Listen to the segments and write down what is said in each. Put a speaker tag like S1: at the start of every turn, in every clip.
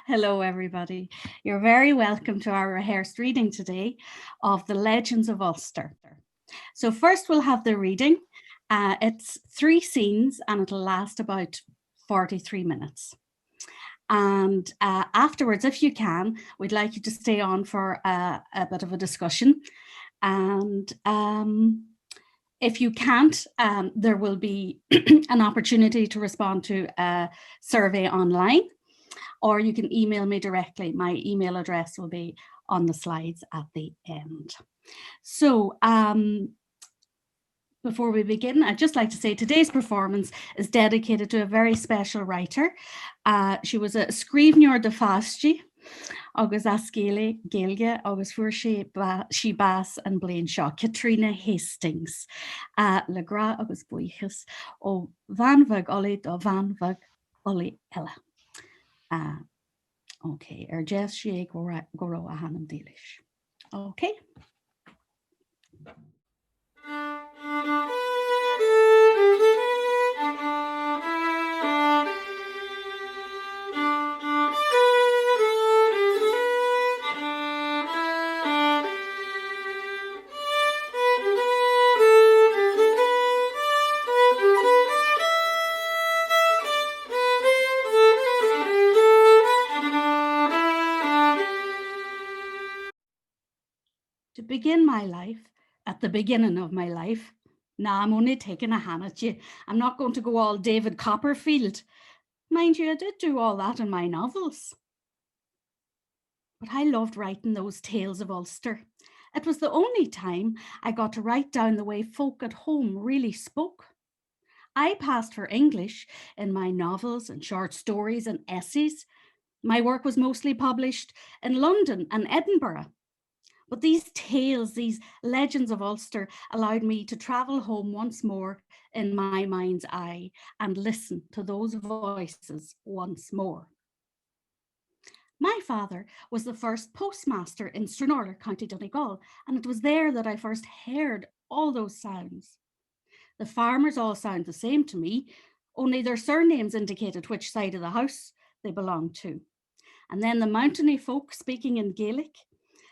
S1: Hello, everybody. You're very welcome to our rehearsed reading today of The Legends of Ulster. So first we'll have the reading. It's 3 scenes and it'll last about 43 minutes. And afterwards, if you can, we'd like you to stay on for a bit of a discussion. And if you can't, there will be an opportunity to respond to a survey online, or you can email me directly. My email address will be on the slides at the end. So before we begin, I'd just like to say today's performance is dedicated to a very special writer. She was a scríbhneoir de fáistí, agus ascéala Gaeilge, agus fuair sí bás an bliain seo, Katrina Hastings, le gra agus buíochas ó bhanmhag olí do bhanmhag olí eile. Okay, Jess sé go raibh a hanam dílis. Okay. To begin my life, at the beginning of my life, now I'm only taking a hand at you. I'm not going to go all David Copperfield. Mind you, I did do all that in my novels. But I loved writing those tales of Ulster. It was the only time I got to write down the way folk at home really spoke. I passed for English in my novels and short stories and essays. My work was mostly published in London and Edinburgh. But these tales, these legends of Ulster, allowed me to travel home once more in my mind's eye and listen to those voices once more. My father was the first postmaster in Stranorlar, County Donegal, and it was there that I first heard all those sounds. The farmers all sound the same to me, only their surnames indicated which side of the house they belonged to. And then the mountainy folk speaking in Gaelic.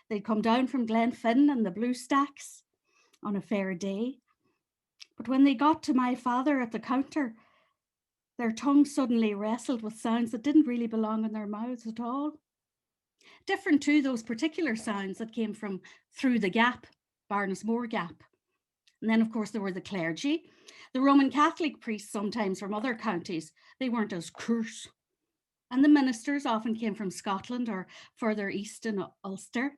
S1: They'd come down from Glenfin and the Blue Stacks on a fair day. But when they got to my father at the counter, their tongues suddenly wrestled with sounds that didn't really belong in their mouths at all. Different to those particular sounds that came from through the gap, Barnesmore Gap. And then, of course, there were the clergy, the Roman Catholic priests, sometimes from other counties. They weren't as coarse. And the ministers often came from Scotland or further east in Ulster.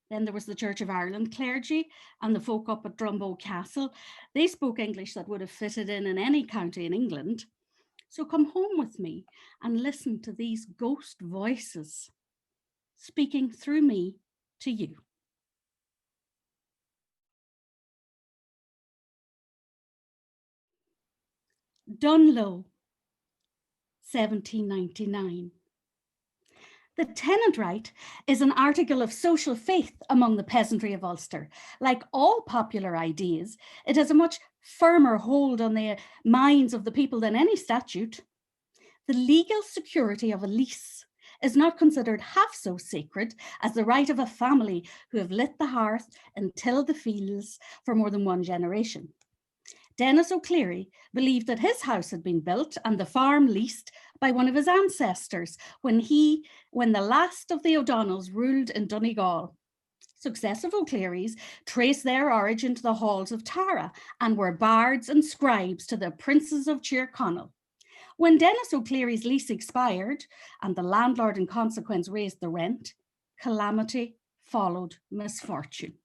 S1: Then there was the Church of Ireland clergy and the folk up at Drumbo Castle. They spoke English that would have fitted in any county in England. So come home with me and listen to these ghost voices speaking through me to you. Dunlow, 1799. The tenant right is an article of social faith among the peasantry of Ulster. Like all popular ideas, it has a much firmer hold on the minds of the people than any statute. The legal security of a lease is not considered half so sacred as the right of a family who have lit the hearth and tilled the fields for more than one generation. Dennis O'Clery believed that his house had been built and the farm leased by one of his ancestors when the last of the O'Donnells ruled in Donegal. Successive O'Clerys traced their origin to the halls of Tara and were bards and scribes to the princes of Tyrconnell. When Dennis O'Clery's lease expired and the landlord in consequence raised the rent, calamity followed misfortune.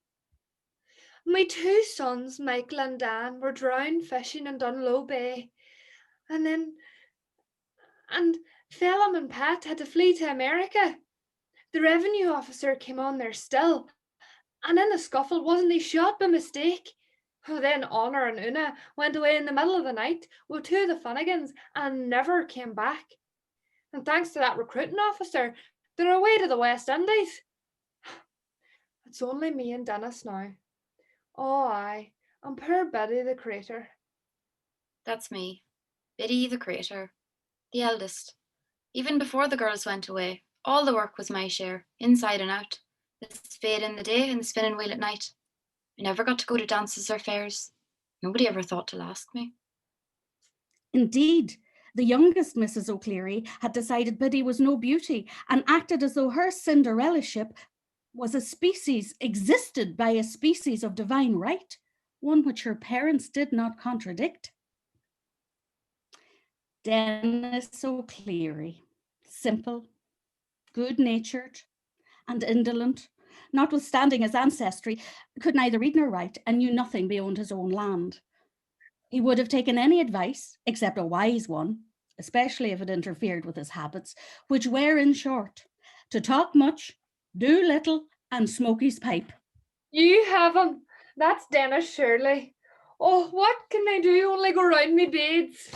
S2: My 2 sons, Michael and Dan, were drowned fishing in Dunlow Bay. And Phelim and Pat had to flee to America. The revenue officer came on their still, and in a scuffle wasn't he shot by mistake. Then Honor and Una went away in the middle of the night with 2 of the Finnegans and never came back. And thanks to that recruiting officer, they're away to the West Indies. It's only me and Dennis now. Oh, aye, and poor Biddy the crater.
S3: That's me, Biddy the crater, the eldest. Even before the girls went away, All the work was my share, inside and out. The spade in the day and the spinning wheel at night. I never got to go to dances or fairs. Nobody ever thought to ask me.
S1: Indeed, the youngest Mrs. O'Clery had decided Biddy was no beauty and acted as though her Cinderella-ship was existed by a species of divine right, one which her parents did not contradict. Dennis O'Clery, simple, good-natured, and indolent, notwithstanding his ancestry, could neither read nor write and knew nothing beyond his own land. He would have taken any advice, except a wise one, especially if it interfered with his habits, which were, in short, to talk much, do little, and smoke his pipe.
S2: You have him. That's Dennis Shirley. Oh, what can I do? Only go round me beads.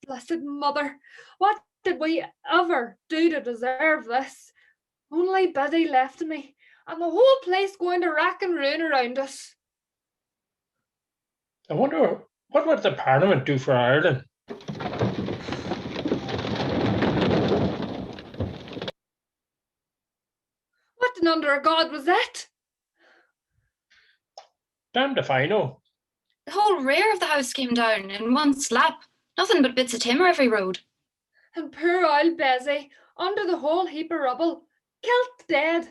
S2: Blessed mother, what did we ever do to deserve this? Only Biddy left me, and the whole place going to rack and ruin around us.
S4: I wonder, what would the Parliament do for Ireland?
S2: What in under God was that?
S4: Damned if I know.
S3: The whole rear of the house came down in one slap. Nothing but bits of timber every road.
S2: And poor old Bessie, under the whole heap of rubble, kilt dead.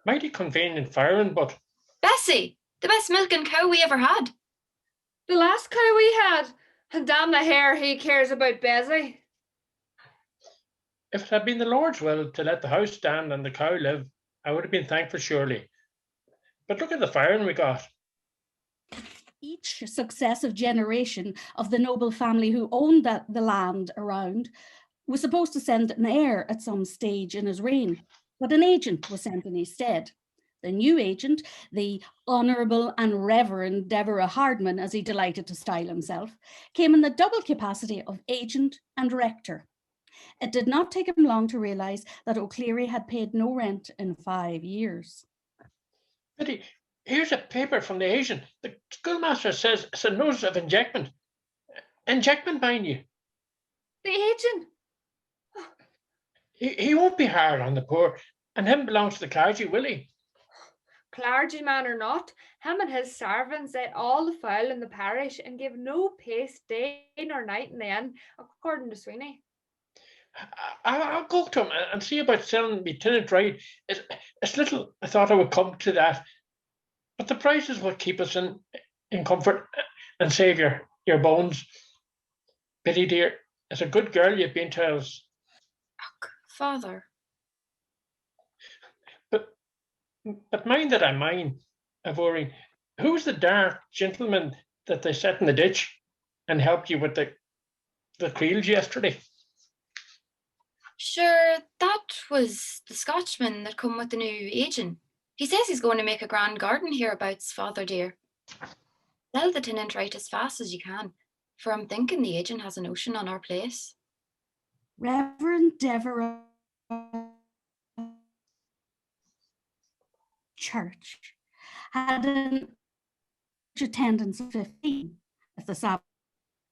S4: Mighty convenient firing, but...
S3: Bessie, the best milking cow we ever had.
S2: The last cow we had, and damn the hare he cares about Bessie.
S4: If it had been the Lord's will to let the house stand and the cow live, I would have been thankful surely. But look at the firing we got.
S1: Each successive generation of the noble family who owned the land around was supposed to send an heir at some stage in his reign, but an agent was sent in his stead. The new agent, the Honourable and Reverend Deborah Hardman, as he delighted to style himself, came in the double capacity of agent and rector. It did not take him long to realise that O'Clery had paid no rent in 5 years.
S4: Biddy, here's a paper from the agent. The schoolmaster says it's a notice of injectment. Injectment, mind you.
S2: The agent?
S4: He won't be hard on the poor, and him belongs to the clergy, will he?
S2: Clergyman or not, him and his servants ate all the fowl in the parish and gave no pace day nor night in the inn, according to Sweeney.
S4: I'll go to him and see about selling me tenant right. It's little I thought I would come to that. But the price is what keep us in comfort and save your bones. Biddy dear, it's a good girl you've been to us.
S3: Ugh, Father.
S4: But mind that I mind, Avory, who's the dark gentleman that they set in the ditch and helped you with the creels yesterday?
S3: Sure, that was the Scotchman that come with the new agent. He says he's going to make a grand garden hereabouts, Father dear. Sell the tenant right as fast as you can, for I'm thinking the agent has a notion on our place.
S1: Reverend Deborah Church had an attendance of 15 at the Sabbath.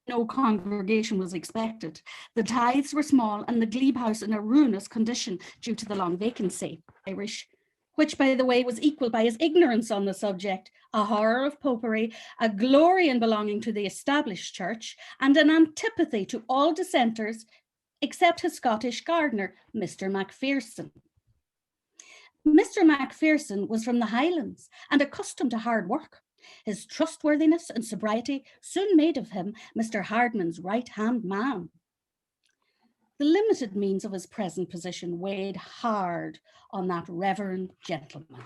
S1: No congregation was expected. The tithes were small and the glebe house in a ruinous condition due to the long vacancy. Irish, which, by the way, was equalled by his ignorance on the subject, a horror of popery, a glory in belonging to the established church, and an antipathy to all dissenters except his Scottish gardener, Mr. Mcpherson. Mr. Mcpherson was from the Highlands and accustomed to hard work. His trustworthiness and sobriety soon made of him Mr. Hardman's right-hand man. The limited means of his present position weighed hard on that reverend gentleman.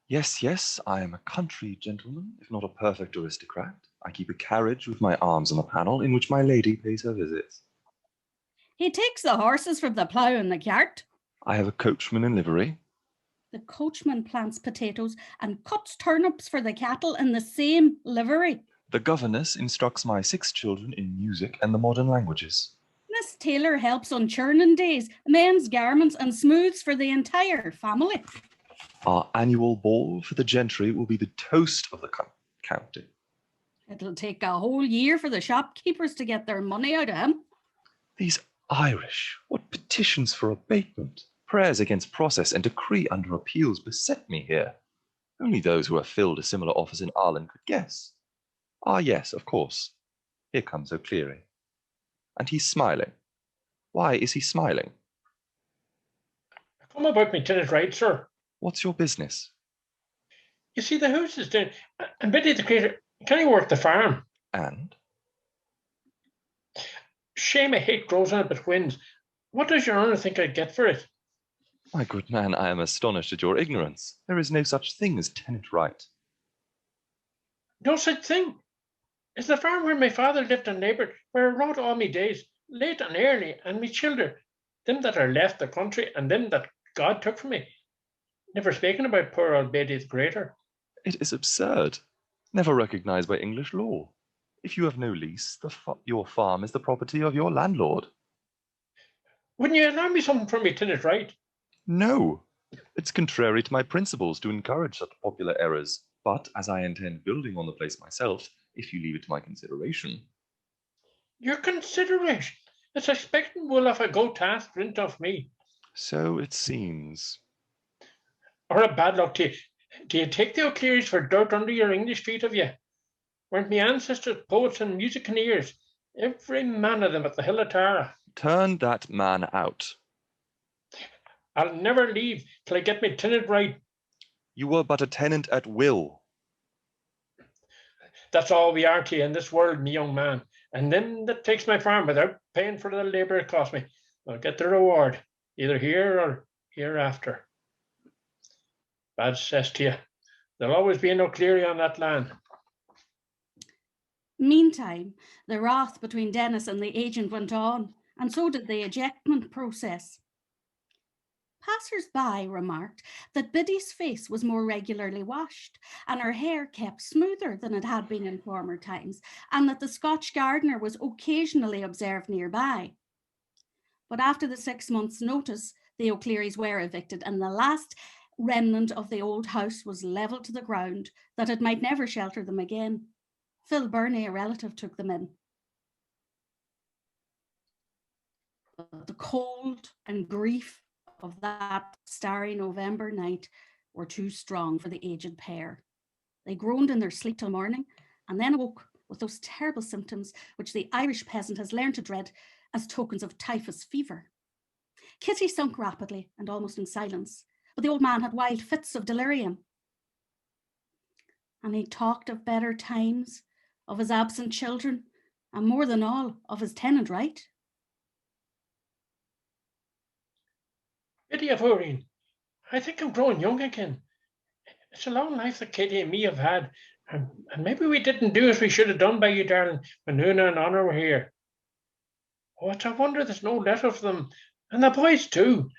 S5: Yes, I am a country gentleman, if not a perfect aristocrat. I keep a carriage with my arms on a panel in which my lady pays her visits.
S1: He takes the horses from the plough and the cart.
S5: I have a coachman in livery.
S1: The coachman plants potatoes and cuts turnips for the cattle in the same livery.
S5: The governess instructs my 6 children in music and the modern languages.
S1: Miss Taylor helps on churning days, mends garments and smooths for the entire family.
S5: Our annual ball for the gentry will be the toast of the county.
S1: It'll take a whole year for the shopkeepers to get their money out of him.
S5: These Irish, what petitions for abatement, prayers against process, and decree under appeals beset me here. Only those who have filled a similar office in Ireland could guess. Ah, yes, of course. Here comes O'Clery. And he's smiling. Why is he smiling?
S4: Come about me tenant right, sir.
S5: What's your business?
S4: You see, the house is down, and Biddy the creator, can he work the farm?
S5: And?
S4: Shame a hate grows on it but wins. What does your honour think I'd get for it?
S5: My good man, I am astonished at your ignorance. There is no such thing as tenant right.
S4: No such thing. It's the farm where my father lived and laboured, where I wrote all me days, late and early, and me children, them that are left the country and them that God took from me. Never speaking about poor old Biddy the Greater.
S5: It is absurd. Never recognized by English law. If you have no lease, your farm is the property of your landlord.
S4: Wouldn't you allow me something from me tenant right?
S5: No. It's contrary to my principles to encourage such popular errors. But as I intend building on the place myself, if you leave it to my consideration.
S4: Your consideration? It's expecting wool off a goat task rent off me.
S5: So it seems.
S4: Or a bad luck to you. Do you take the O'Clearys for dirt under your English feet, have you? Weren't me ancestors poets and musicianeers? Every man of them at the Hill of Tara.
S5: Turn that man out.
S4: I'll never leave till I get me tenant right.
S5: You were but a tenant at will.
S4: That's all we are to you in this world, me young man. And them that takes my farm without paying for the labour it cost me, will get the reward, either here or hereafter. Bad cess to you. There'll always be an O'Clery on that land.
S1: Meantime, the wrath between Dennis and the agent went on, and so did the ejectment process. Passers-by remarked that Biddy's face was more regularly washed and her hair kept smoother than it had been in former times, and that the Scotch gardener was occasionally observed nearby. But after the 6 months' notice, the O'Clerys were evicted, and the last remnant of the old house was levelled to the ground that it might never shelter them again. Phil Burney, a relative, took them in. But the cold and grief of that starry November night were too strong for the aged pair. They groaned in their sleep till morning and then awoke with those terrible symptoms which the Irish peasant has learned to dread as tokens of typhus fever. Kitty sunk rapidly and almost in silence, but the old man had wild fits of delirium. And he talked of better times, of his absent children, and more than all, of his tenant right.
S4: Biddy of Urine, I think I'm growing young again. It's a long life that Katie and me have had, and maybe we didn't do as we should have done by you, darling, when Una and Honor were here. Oh, it's a wonder there's no letter for them, and the boys too.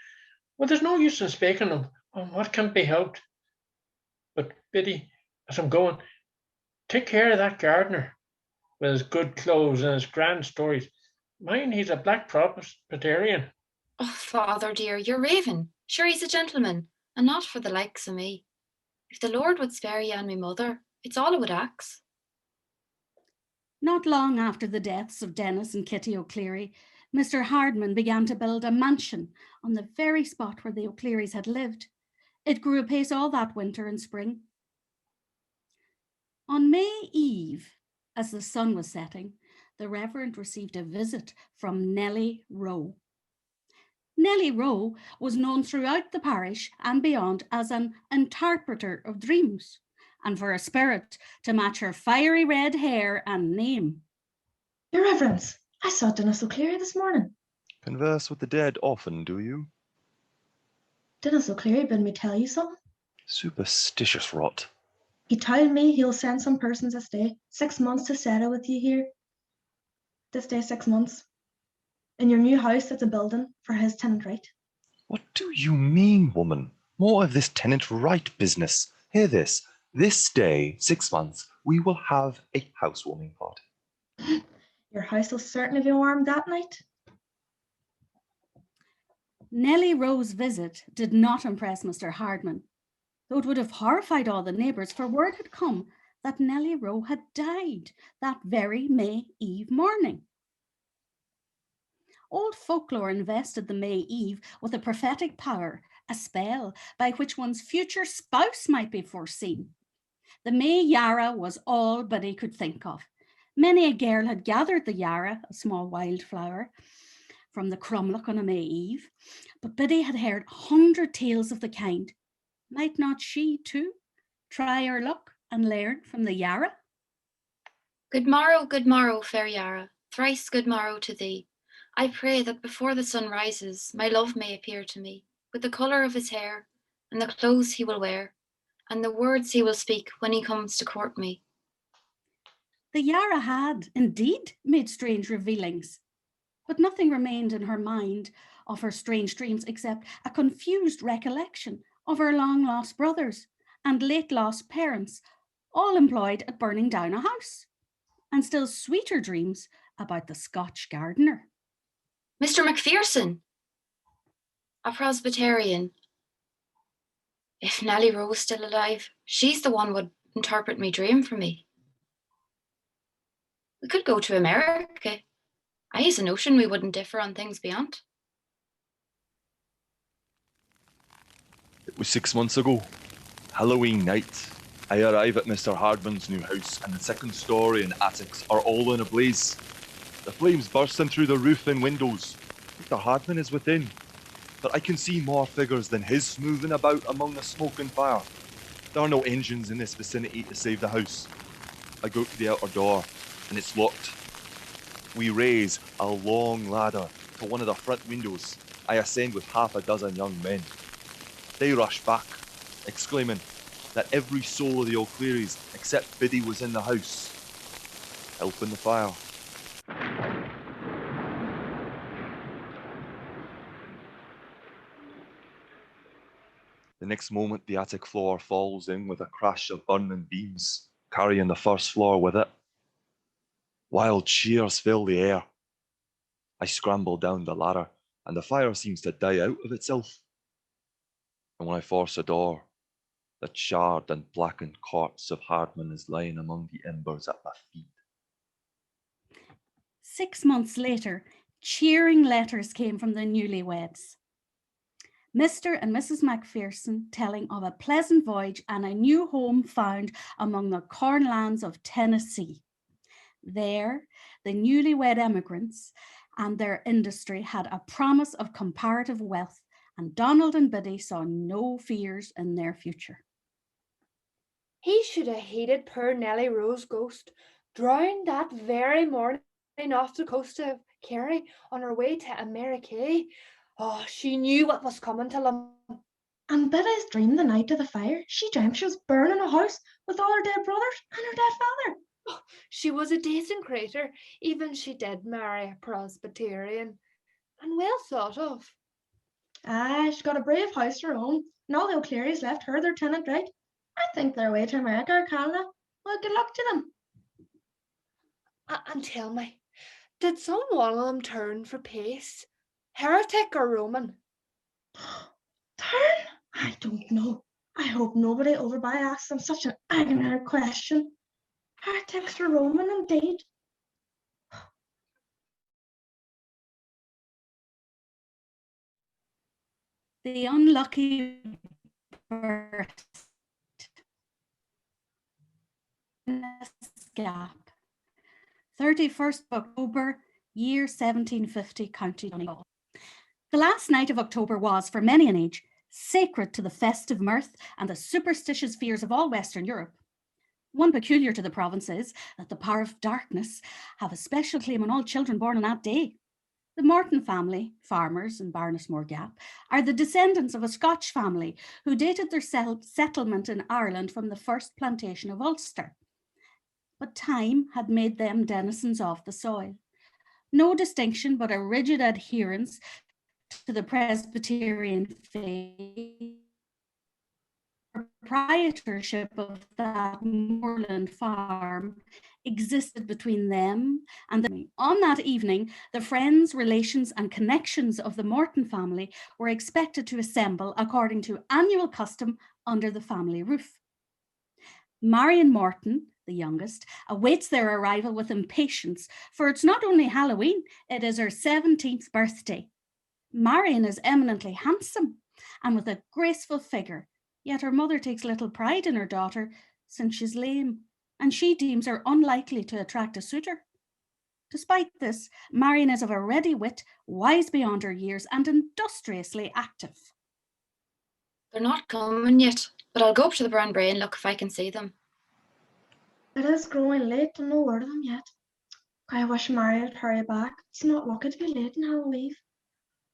S4: Well, there's no use in speaking of what can't be helped. But Biddy, as I'm going, take care of that gardener with his good clothes and his grand stories. Mind, he's a black Presbyterian.
S3: Oh, father dear, you're raving. Sure, he's a gentleman, and not for the likes of me. If the Lord would spare you and me mother, it's all I would ax.
S1: Not long after the deaths of Dennis and Kitty O'Clery, Mr. Hardman began to build a mansion on the very spot where the O'Clerys had lived. It grew apace all that winter and spring. On May Eve, as the sun was setting, the Reverend received a visit from Nelly Rowe. Nelly Rowe was known throughout the parish and beyond as an interpreter of dreams, and for a spirit to match her fiery red hair and name.
S6: Your Reverence, I saw Dennis O'Clery this morning.
S5: Converse with the dead often, do you?
S6: Dennis O'Clery bid me tell you something.
S5: Superstitious rot.
S6: He told me he'll send some persons this day, 6 months to settle with you here. This day, 6 months. In your new house that's a building for his tenant right.
S5: What do you mean, woman? More of this tenant right business. Hear this. This day, 6 months, we will have a housewarming party.
S6: Your house will certainly be warm that night.
S1: Nelly Rowe's visit did not impress Mr. Hardman, though it would have horrified all the neighbours, for word had come that Nelly Rowe had died that very May Eve morning. Old folklore invested the May Eve with a prophetic power, a spell by which one's future spouse might be foreseen. The May Yarra was all Biddy could think of. Many a girl had gathered the yarra, a small wildflower, from the crumlock on a May Eve, but Biddy had heard 100 tales of the kind. Might not she, too, try her luck and learn from the yarra?
S3: Good morrow, fair Yarra, thrice good morrow to thee. I pray that before the sun rises, my love may appear to me, with the colour of his hair, and the clothes he will wear, and the words he will speak when he comes to court me.
S1: The yarra had, indeed, made strange revealings, but nothing remained in her mind of her strange dreams except a confused recollection of her long-lost brothers and late-lost parents, all employed at burning down a house, and still sweeter dreams about the Scotch gardener.
S3: Mr. Mcpherson, a Presbyterian. If Nelly Rowe was still alive, she's the one would interpret me dream for me. We could go to America. I has a notion we wouldn't differ on things beyond.
S5: It was 6 months ago, Halloween night. I arrive at Mr. Hardman's new house, and the second story and attics are all in a blaze. The flames bursting through the roof and windows. Mr. Hardman is within, but I can see more figures than his moving about among the smoke and fire. There are no engines in this vicinity to save the house. I go to the outer door, and it's locked. We raise a long ladder to one of the front windows. I ascend with half a dozen young men. They rush back, exclaiming that every soul of the O'Clearys except Biddy was in the house, helping the fire. The next moment, the attic floor falls in with a crash of burning beams, carrying the first floor with it. Wild cheers fill the air. I scramble down the ladder, and the fire seems to die out of itself. And when I force a door, the charred and blackened corpse of Hardman is lying among the embers at my feet.
S1: 6 months later, cheering letters came from the newlyweds. Mr. and Mrs. Mcpherson telling of a pleasant voyage and a new home found among the cornlands of Tennessee. There, the newlywed emigrants and their industry had a promise of comparative wealth, and Donald and Biddy saw no fears in their future.
S2: He should have hated poor Nelly Rowe's ghost, drowned that very morning off the coast of Kerry on her way to America. Oh, she knew what was coming to them.
S6: And Biddy's dream the night of the fire, she dreamt she was burning a house with all her dead brothers and her dead father.
S2: Oh, she was a decent creature, even she did marry a Presbyterian, and well thought of.
S6: Aye, she's got a brave house of her own, and all the O'Clearys left her their tenant right. I think they're away to America, Carla. Well, good luck to them.
S2: And tell me, did some one of them turn for peace? Heretic or Roman?
S6: Turn? I don't know. I hope nobody overby asks them such an ignorant question. Heretics or Roman, indeed.
S1: The unlucky birth. Gap. 31st October, year 1750, County Donegal. The last night of October was, for many an age, sacred to the festive mirth and the superstitious fears of all Western Europe. One peculiar to the province is that the power of darkness have a special claim on all children born on that day. The Morton family, farmers in Barnesmore Gap, are the descendants of a Scotch family who dated their settlement in Ireland from the first plantation of Ulster. But time had made them denizens of the soil. No distinction but a rigid adherence to the Presbyterian faith. Proprietorship of that moorland farm existed between them and them. On that evening, the friends, relations, and connections of the Morton family were expected to assemble according to annual custom under the family roof. Marion Morton, the youngest, awaits their arrival with impatience, for it's not only Halloween, it is her 17th birthday. Marion is eminently handsome and with a graceful figure, yet her mother takes little pride in her daughter since she's lame, and she deems her unlikely to attract a suitor. Despite this, Marion is of a ready wit, wise beyond her years, and industriously active.
S3: They're not coming yet, but I'll go up to the Brown Brae and look if I can see them.
S6: It is growing late and no word of them yet. I wish Marion would hurry back. It's not lucky to be late in Halloween.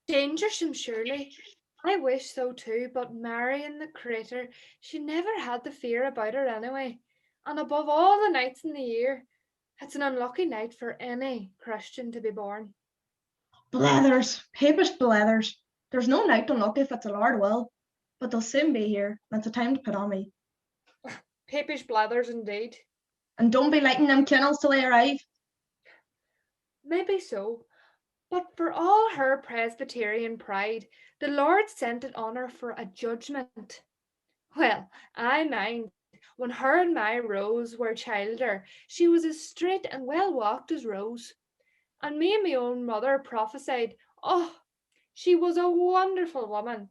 S2: Dangersome, surely. I wish so too, but Marion the crater, she never had the fear about her anyway. And above all the nights in the year, it's an unlucky night for any Christian to be born.
S6: Blethers, papish blethers. There's no night unlucky if it's a Lord will, but they'll soon be here, and it's a time to put on me.
S2: Papish blathers indeed.
S6: And don't be lighting them candles till they arrive.
S2: Maybe so, but for all her Presbyterian pride, the Lord sent it on her for a judgment. Well, I mind, when her and my Rose were childer, she was as straight and well walked as Rose. And me and my own mother prophesied, oh, she was a wonderful woman.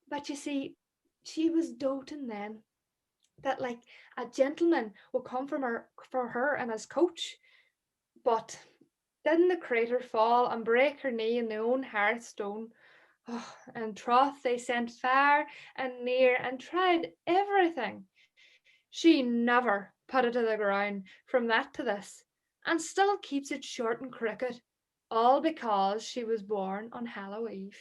S2: But you see, she was doting then, that like a gentleman would come for her in his coach. But didn't the crater fall and break her knee in their own hearthstone? Oh, and troth they sent far and near and tried everything. She never put it to the ground from that to this, and still keeps it short and crooked, all because she was born on Halloween.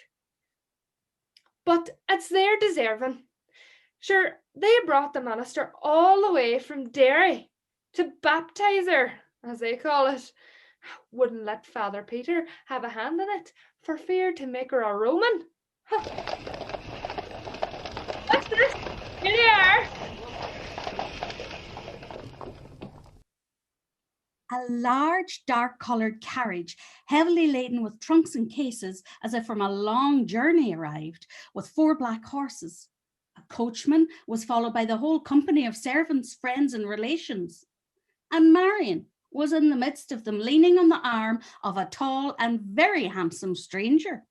S2: But it's their deserving. Sure, they brought the minister all the way from Derry to baptize her, as they call it. Wouldn't let Father Peter have a hand in it for fear to make her a Roman. What's this? Here they are.
S1: A large, dark-coloured carriage, heavily laden with trunks and cases, as if from a long journey, arrived, with 4 black horses. A coachman was followed by the whole company of servants, friends, and relations. And Marion was in the midst of them, leaning on the arm of a tall and very handsome stranger.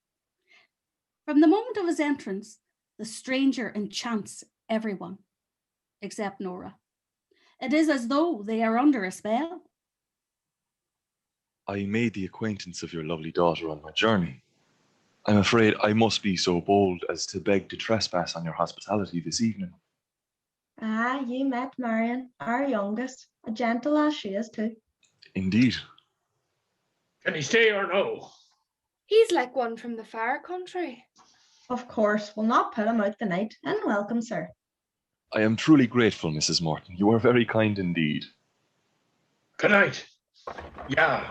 S1: From the moment of his entrance, the stranger enchants everyone, except Nora. It is as though they are under a spell.
S5: I made the acquaintance of your lovely daughter on my journey. I'm afraid I must be so bold as to beg to trespass on your hospitality this evening.
S6: Ah, you met Marion, our youngest, a gentle as she is too.
S5: Indeed.
S4: Can he stay or no?
S2: He's like one from the far country.
S6: Of course, we'll not put him out the night, and welcome, sir.
S5: I am truly grateful, Mrs. Morton. You are very kind indeed.
S4: Good night. Yeah.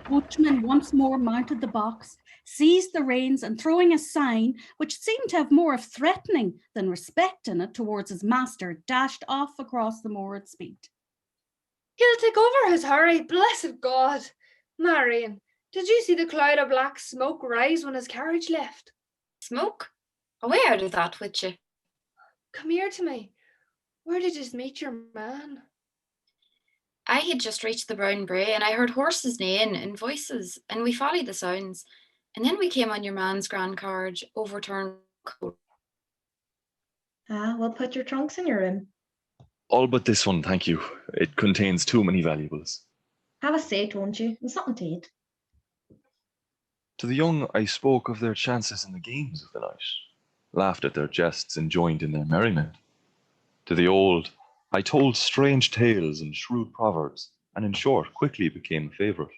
S1: Coachman once more mounted the box, seized the reins, and throwing a sign, which seemed to have more of threatening than respect in it towards his master, dashed off across the moor at speed.
S2: He'll take over his hurry, blessed God. Marion, did you see the cloud of black smoke rise when his carriage left?
S3: Smoke? Away out of that with you.
S2: Come here to me. Where did you meet your man?
S3: I had just reached the Brown Brae and I heard horses neighing and voices, and we followed the sounds. And then we came on your man's grand carriage, overturned.
S6: Ah, we'll put your trunks in your room.
S5: All but this one, thank you. It contains too many valuables.
S6: Have a seat, won't you? And something to eat.
S5: To the young, I spoke of their chances in the games of the night, laughed at their jests and joined in their merriment. To the old, I told strange tales and shrewd proverbs, and in short, quickly became a favourite.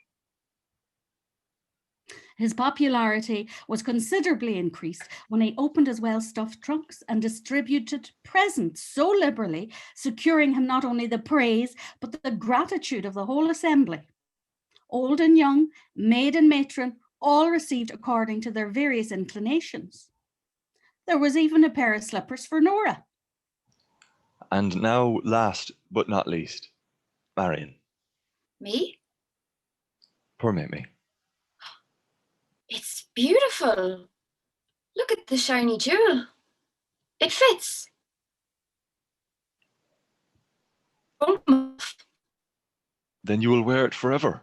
S1: His popularity was considerably increased when he opened his well-stuffed trunks and distributed presents so liberally, securing him not only the praise, but the gratitude of the whole assembly. Old and young, maid and matron, all received according to their various inclinations. There was even a pair of slippers for Nora.
S5: And now, last but not least, Marion.
S3: Me?
S5: Permit me.
S3: It's beautiful. Look at the shiny jewel. It fits. Won't come off.
S5: Then you will wear it forever.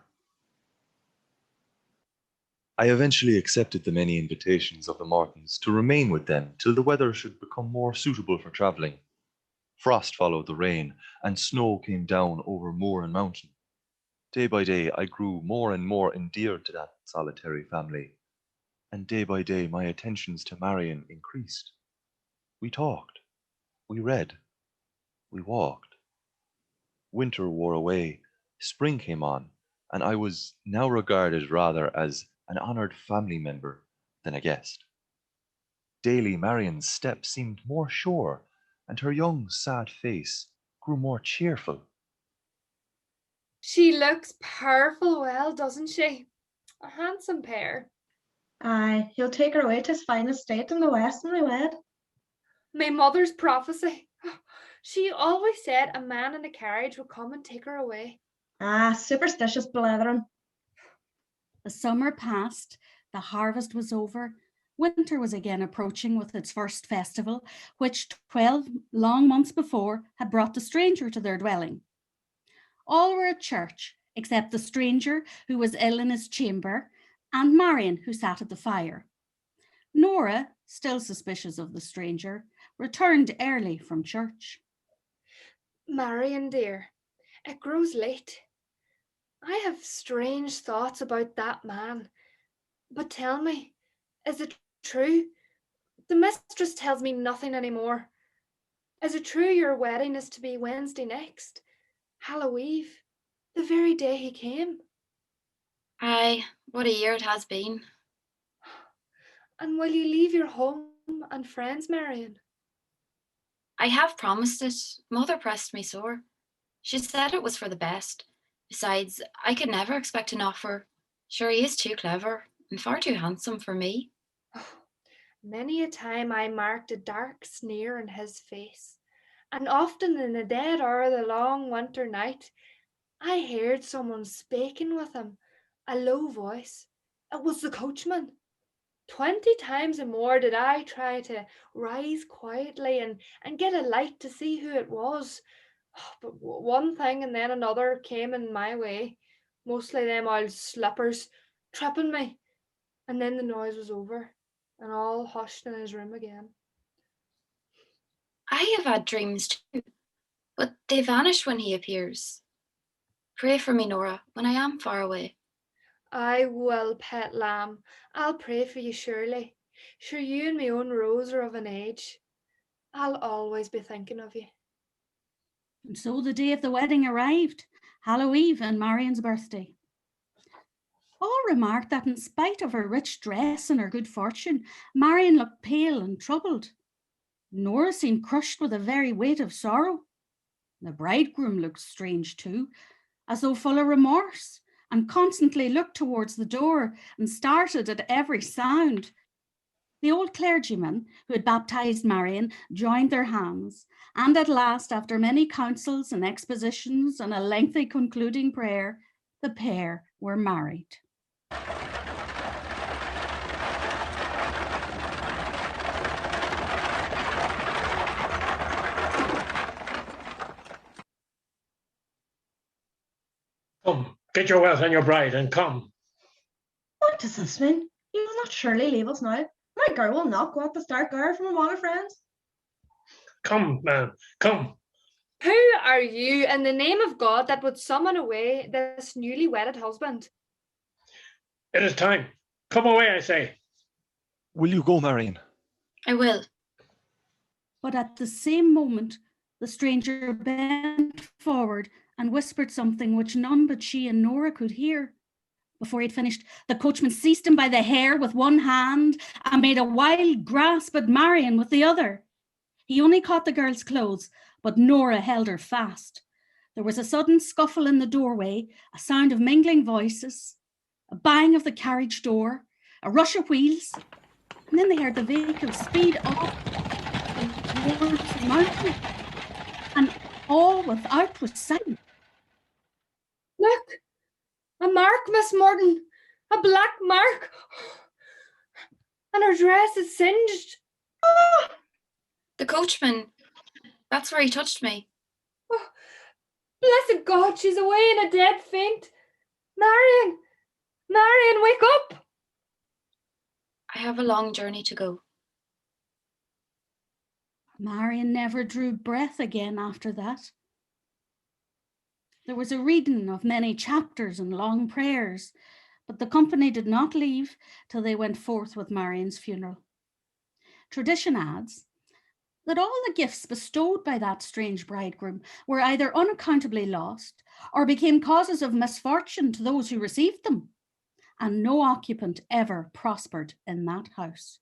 S5: I eventually accepted the many invitations of the Mortons to remain with them till the weather should become more suitable for travelling. Frost followed the rain, and snow came down over moor and mountain. Day by day, I grew more and more endeared to that solitary family, and day by day my attentions to Marion increased. We talked, we read, we walked. Winter wore away, spring came on, and I was now regarded rather as an honoured family member than a guest. Daily Marion's step seemed more sure, and her young, sad face grew more cheerful.
S2: She looks powerful well, doesn't she? A handsome pair.
S6: Aye, he'll take her away to his fine estate in the west when they wed.
S2: My mother's prophecy. She always said a man in a carriage would come and take her away.
S6: Ah, superstitious blethering.
S1: The summer passed, the harvest was over, winter was again approaching with its first festival, which 12 long months before had brought the stranger to their dwelling. All were at church, except the stranger who was ill in his chamber, and Marion, who sat at the fire. Nora, still suspicious of the stranger, returned early from church.
S2: Marion, dear, it grows late. I have strange thoughts about that man. But tell me, is it true? The mistress tells me nothing anymore. Is it true your wedding is to be Wednesday next? Hallow Eve, the very day he came?
S3: Aye, what a year it has been.
S2: And will you leave your home and friends, Marion?
S3: I have promised it. Mother pressed me sore. She said it was for the best. Besides, I could never expect an offer. Sure, he is too clever and far too handsome for me.
S2: Oh, many a time I marked a dark sneer in his face, and often in the dead hour of the long winter night, I heard someone speaking with him, a low voice. It was the coachman. 20 times and more did I try to rise quietly and get a light to see who it was. But one thing and then another came in my way, mostly them old slippers tripping me. And then the noise was over and all hushed in his room again.
S3: I have had dreams too, but they vanish when he appears. Pray for me, Nora, when I am far away.
S2: I will, pet lamb. I'll pray for you, surely. Sure, you and my own Rose are of an age. I'll always be thinking of you.
S1: And so the day of the wedding arrived, Hallow Eve and Marion's birthday. All remarked that in spite of her rich dress and her good fortune, Marion looked pale and troubled. Nora seemed crushed with a very weight of sorrow. The bridegroom looked strange too, as though full of remorse, and constantly looked towards the door and started at every sound. The old clergyman who had baptized Marion joined their hands, and at last, after many counsels and expositions and a lengthy concluding prayer, the pair were married.
S4: Come, get your wealth and your bride, and come.
S6: What does this mean? You will not surely leave us now. My girl will not go out to start girl from among her friends.
S4: Come, man, come.
S2: Who are you in the name of God that would summon away this newly wedded husband?
S4: It is time. Come away, I say.
S5: Will you go, Marion?
S3: I will.
S1: But at the same moment, the stranger bent forward and whispered something which none but she and Nora could hear. Before he'd finished, the coachman seized him by the hair with one hand and made a wild grasp at Marion with the other. He only caught the girl's clothes, but Nora held her fast. There was a sudden scuffle in the doorway, a sound of mingling voices, a bang of the carriage door, a rush of wheels, and then they heard the vehicle speed off towards the mountain, and all without was silent.
S2: Look, a mark, Miss Morton, a black mark, and her dress is singed.
S3: The coachman, that's where he touched me.
S2: Oh, Blessed God, she's away in a dead faint. Marion! Marion, wake up!
S3: I have a long journey to go.
S1: Marion never drew breath again after that. There was a reading of many chapters and long prayers, but the company did not leave till they went forth with Marion's funeral. Tradition adds that all the gifts bestowed by that strange bridegroom were either unaccountably lost or became causes of misfortune to those who received them, and no occupant ever prospered in that house.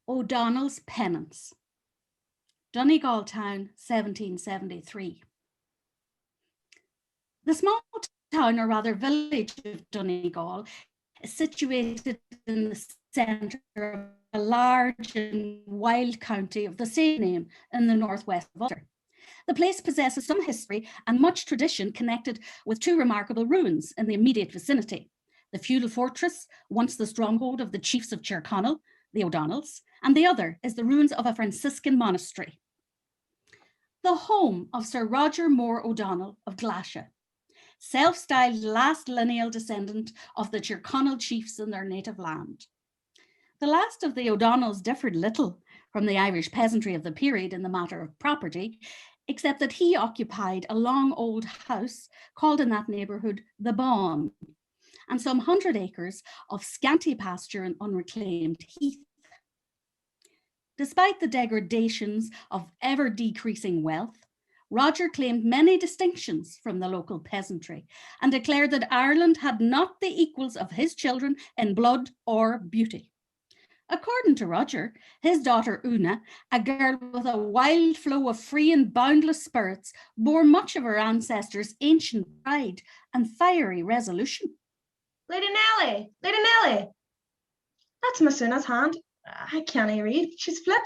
S1: O'Donnell's Penance, Donegal Town, 1773. The small town, or rather village of Donegal, is situated in the centre of a large and wild county of the same name in the northwest of Ulster. The place possesses some history and much tradition connected with two remarkable ruins in the immediate vicinity: the feudal fortress, once the stronghold of the chiefs of Tyrconnell, the O'Donnells, and the other is the ruins of a Franciscan monastery. The home of Sir Roger More O'Donnell of Glashagh, self-styled last lineal descendant of the Tyrconnell chiefs in their native land. The last of the O'Donnells differed little from the Irish peasantry of the period in the matter of property, except that he occupied a long old house called in that neighbourhood the Bawn, and some 100 acres of scanty pasture and unreclaimed heath. Despite the degradations of ever-decreasing wealth, Roger claimed many distinctions from the local peasantry and declared that Ireland had not the equals of his children in blood or beauty. According to Roger, his daughter Áine, a girl with a wild flow of free and boundless spirits, bore much of her ancestors' ancient pride and fiery resolution.
S6: Lady Nelly! Lady Nelly! That's Miss Una's hand. I can't read. She's flit.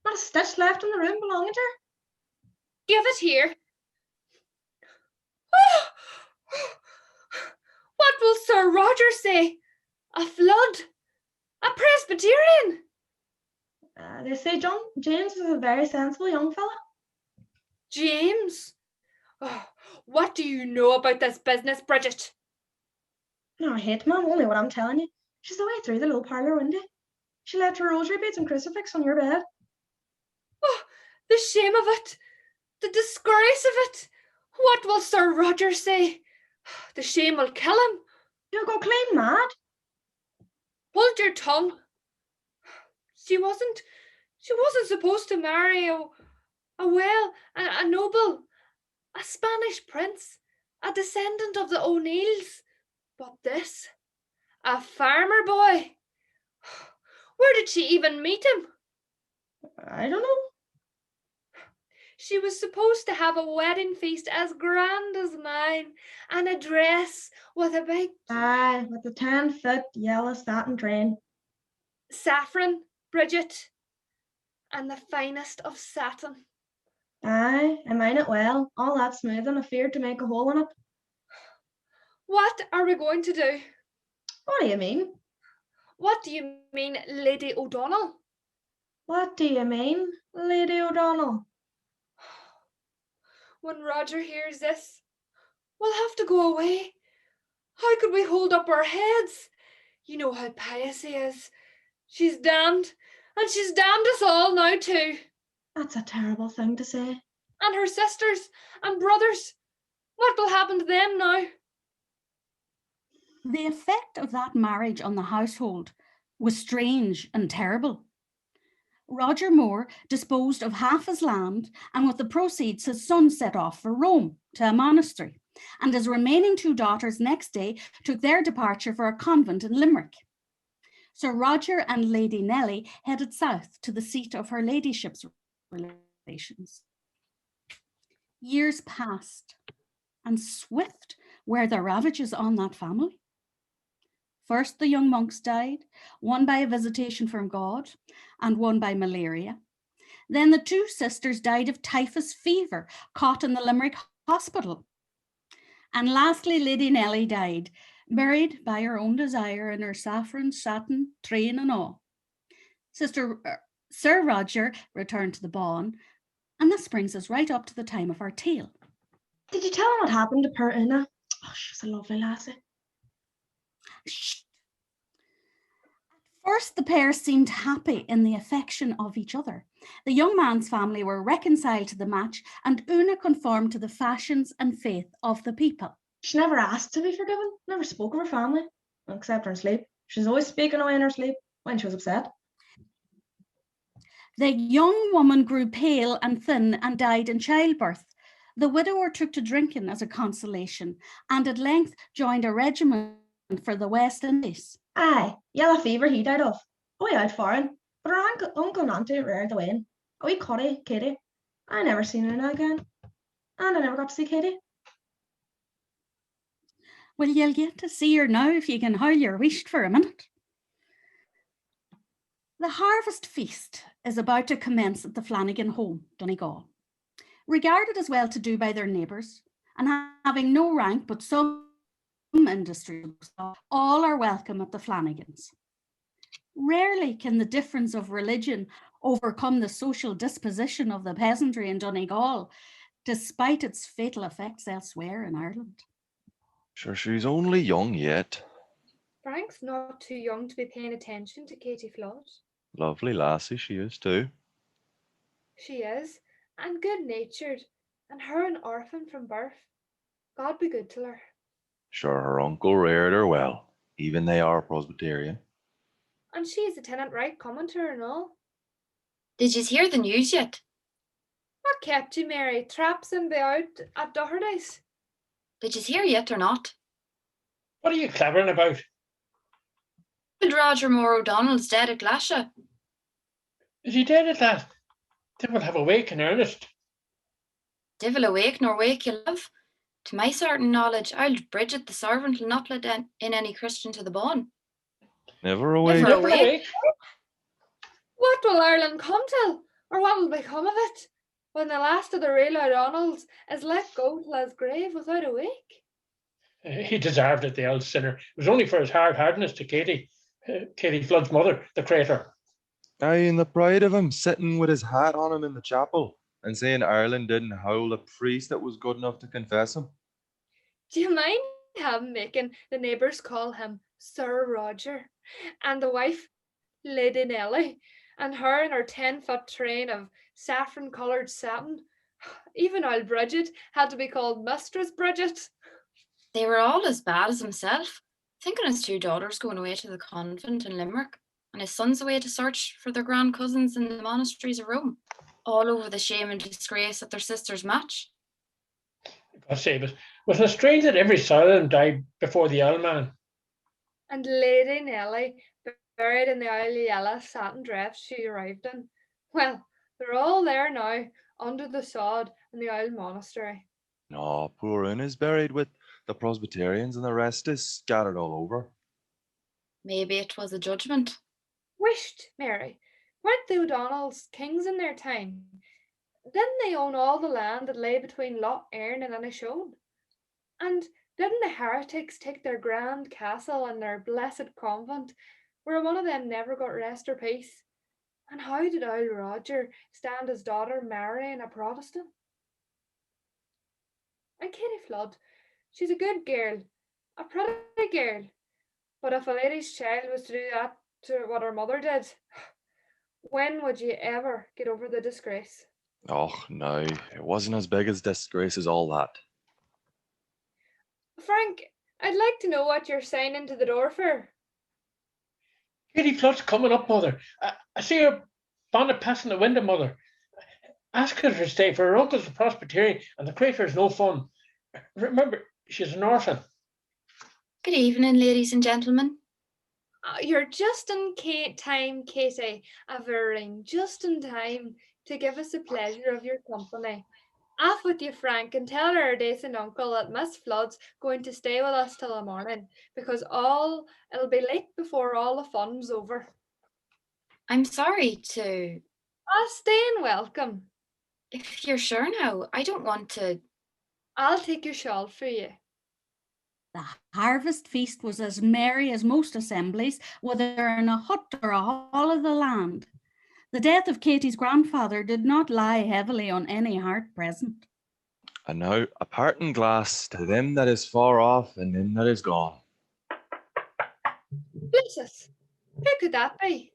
S6: Not a stitch left in the room belonging to her.
S2: Give it here. What will Sir Roger say? A flood? A Presbyterian?
S6: They say James is a very sensible young fella.
S2: James? Oh, what do you know about this business, Bridget?
S6: No, I hate ma'am, only what I'm telling you. She's away through the low parlour window. She left her rosary beads and crucifix on your bed.
S2: Oh, the shame of it. The disgrace of it. What will Sir Roger say? The shame will kill him.
S6: You'll go clean mad.
S2: Hold your tongue. She wasn't supposed to marry a noble, a Spanish prince, a descendant of the O'Neills. But this, a farmer boy. Where did she even meet him?
S6: I don't know.
S2: She was supposed to have a wedding feast as grand as mine, and a dress with a big...
S6: Aye, with the 10-foot yellow satin train.
S2: Saffron, Bridget, and the finest of satin.
S6: Aye, I mind it well. All that smooth and afeard to make a hole in it.
S2: What are we going to do?
S6: What do you mean?
S2: What do you mean, Lady O'Donnell?
S6: What do you mean, Lady O'Donnell?
S2: When Roger hears this, we'll have to go away. How could we hold up our heads? You know how pious he is. She's damned, and she's damned us all now too.
S6: That's a terrible thing to say.
S2: And her sisters and brothers. What will happen to them now?
S1: The effect of that marriage on the household was strange and terrible. Roger More disposed of half his land, and with the proceeds his son set off for Rome to a monastery, and his remaining two daughters next day took their departure for a convent in Limerick. Sir Roger and Lady Nelly headed south to the seat of her ladyship's relations. Years passed, and swift were the ravages on that family. First, the young monks died, one by a visitation from God and one by malaria. Then the two sisters died of typhus fever caught in the Limerick hospital. And lastly, Lady Nelly died, buried by her own desire in her saffron, satin, train and all. Sister Sir Roger returned to the bawn, and this brings us right up to the time of our tale.
S6: Did you tell him what happened to poor Áine? Oh, she's a lovely lassie.
S1: Shh. At first, the pair seemed happy in the affection of each other. The young man's family were reconciled to the match, and Áine conformed to the fashions and faith of the people.
S6: She never asked to be forgiven, never spoke of her family, except in her sleep. She's always speaking away in her sleep when she was upset.
S1: The young woman grew pale and thin and died in childbirth. The widower took to drinking as a consolation, and at length joined a regiment for the West Indies.
S6: Aye, yellow fever he died of. Away out foreign, but her uncle and auntie reared the wean. A wee cotty, Katie. I never seen Áine again, and I never got to see Katie.
S1: Well, you'll get to see her now if you can hold your wish for a minute. The harvest feast is about to commence at the Flanagan home, Donegal. Regarded as well-to-do by their neighbours, and having no rank but some industry, all are welcome at the Flanagans. Rarely can the difference of religion overcome the social disposition of the peasantry in Donegal, despite its fatal effects elsewhere in Ireland.
S5: Sure, she's only young yet.
S2: Frank's not too young to be paying attention to Katie Flood.
S5: Lovely lassie she is too.
S2: She is, and good-natured, and her an orphan from birth. God be good to her.
S5: Sure, her uncle reared her well, even they are Presbyterian.
S2: And she's a tenant right coming to her and all.
S3: Did you hear the news yet?
S2: What kept you, Mary? Traps and be out at Doherty's.
S3: Did you hear yet or not?
S4: What are you clavering about?
S3: Old Roger Moore O'Donnell's dead at Glasha.
S4: Is he dead at last? Then we'll have a wake in earnest.
S3: Divil awake nor wake you love. To my certain knowledge, Old Bridget the servant will not let in any Christian to the bawn.
S5: Never away.
S3: Never awake.
S2: What will Ireland come to? Or what will become of it? When the last of the real O'Donnells is let go to his grave without a wake?
S4: He deserved it, the old sinner. It was only for his hard-hardness to Katie Flood's mother, the crater.
S5: Aye, and the pride of him sitting with his hat on him in the chapel and saying Ireland didn't hold a priest that was good enough to confess him.
S2: Do you mind him making the neighbours call him Sir Roger, and the wife Lady Nelly, and her in her 10-foot train of saffron-coloured satin? Even old Bridget had to be called Mistress Bridget.
S3: They were all as bad as himself, thinking his two daughters going away to the convent in Limerick, and his sons away to search for their grand cousins in the monasteries of Rome, all over the shame and disgrace at their sister's match.
S4: God save us. Wasn't it strange that every son of them died before the old man?
S2: And Lady Nelly, buried in the old yellow satin dress she arrived in. Well, they're all there now, under the sod in the old monastery.
S5: No, poor Áine's buried with the Presbyterians and the rest is scattered all over.
S3: Maybe it was a judgment.
S2: Wished, Mary. Weren't the O'Donnells kings in their time? Didn't they own all the land that lay between Lough Erne and Inishowen? And didn't the heretics take their grand castle and their blessed convent, where one of them never got rest or peace? And how did old Roger stand his daughter marrying a Protestant? And Katie Flood, she's a good girl, a pretty girl. But if a lady's child was to do that to what her mother did, when would you ever get over the disgrace?
S5: Oh, no, it wasn't as big as disgrace as all that.
S2: Frank, I'd like to know what you're signing to the door for.
S4: Katie Flood's coming up, mother. I see her bonnet passing the window, mother. Ask her to stay, for her uncle's a Presbyterian and the crater's no fun. Remember, she's an orphan.
S3: Good evening, ladies and gentlemen.
S2: You're just in time, Katie, a very just in time to give us the pleasure of your company. Off with you, Frank, and tell our decent uncle that Miss Flood's going to stay with us till the morning, because it'll be late before all the fun's over.
S3: I'm sorry to...
S2: Stay and welcome.
S3: If you're sure now, I don't want to...
S2: I'll take your shawl for you.
S1: The harvest feast was as merry as most assemblies, whether in a hut or a hall of the land. The death of Katie's grandfather did not lie heavily on any heart present.
S5: And now a parting glass to them that is far off and them that is gone.
S2: Bless us. Who could that be?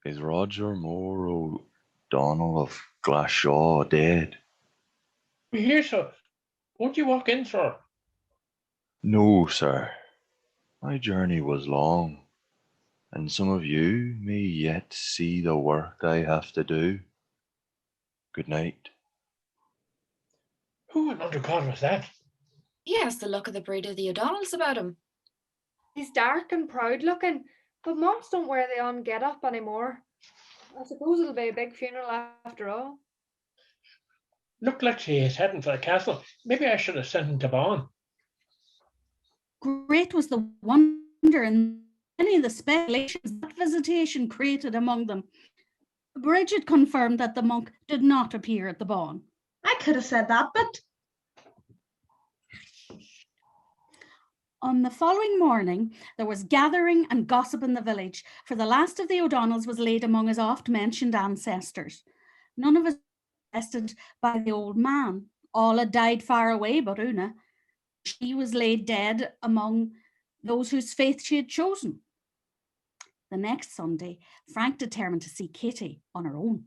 S5: Is Roger Moore O'Donnell of Glashaw dead?
S4: We hear so. Won't you walk in, sir?
S5: No, sir. My journey was long, and some of you may yet see the work I have to do. Good night.
S4: Who under God was that?
S3: He has the look of the breed of the O'Donnells about him.
S2: He's dark and proud looking, but monks don't wear the on get up anymore. I suppose it'll be a big funeral after all.
S4: Looked like he is heading for the castle. Maybe I should have sent him to Bonn.
S1: Great was the wonder and many of the speculations that visitation created among them. Bridget confirmed that the monk did not appear at the Bonn.
S6: I could have said that, but
S1: On the following morning, there was gathering and gossip in the village, for the last of the O'Donnells was laid among his oft-mentioned ancestors. None of us rested by the old man. All had died far away but Áine. She was laid dead among those whose faith she had chosen. The next Sunday, Frank determined to see Katie on her own.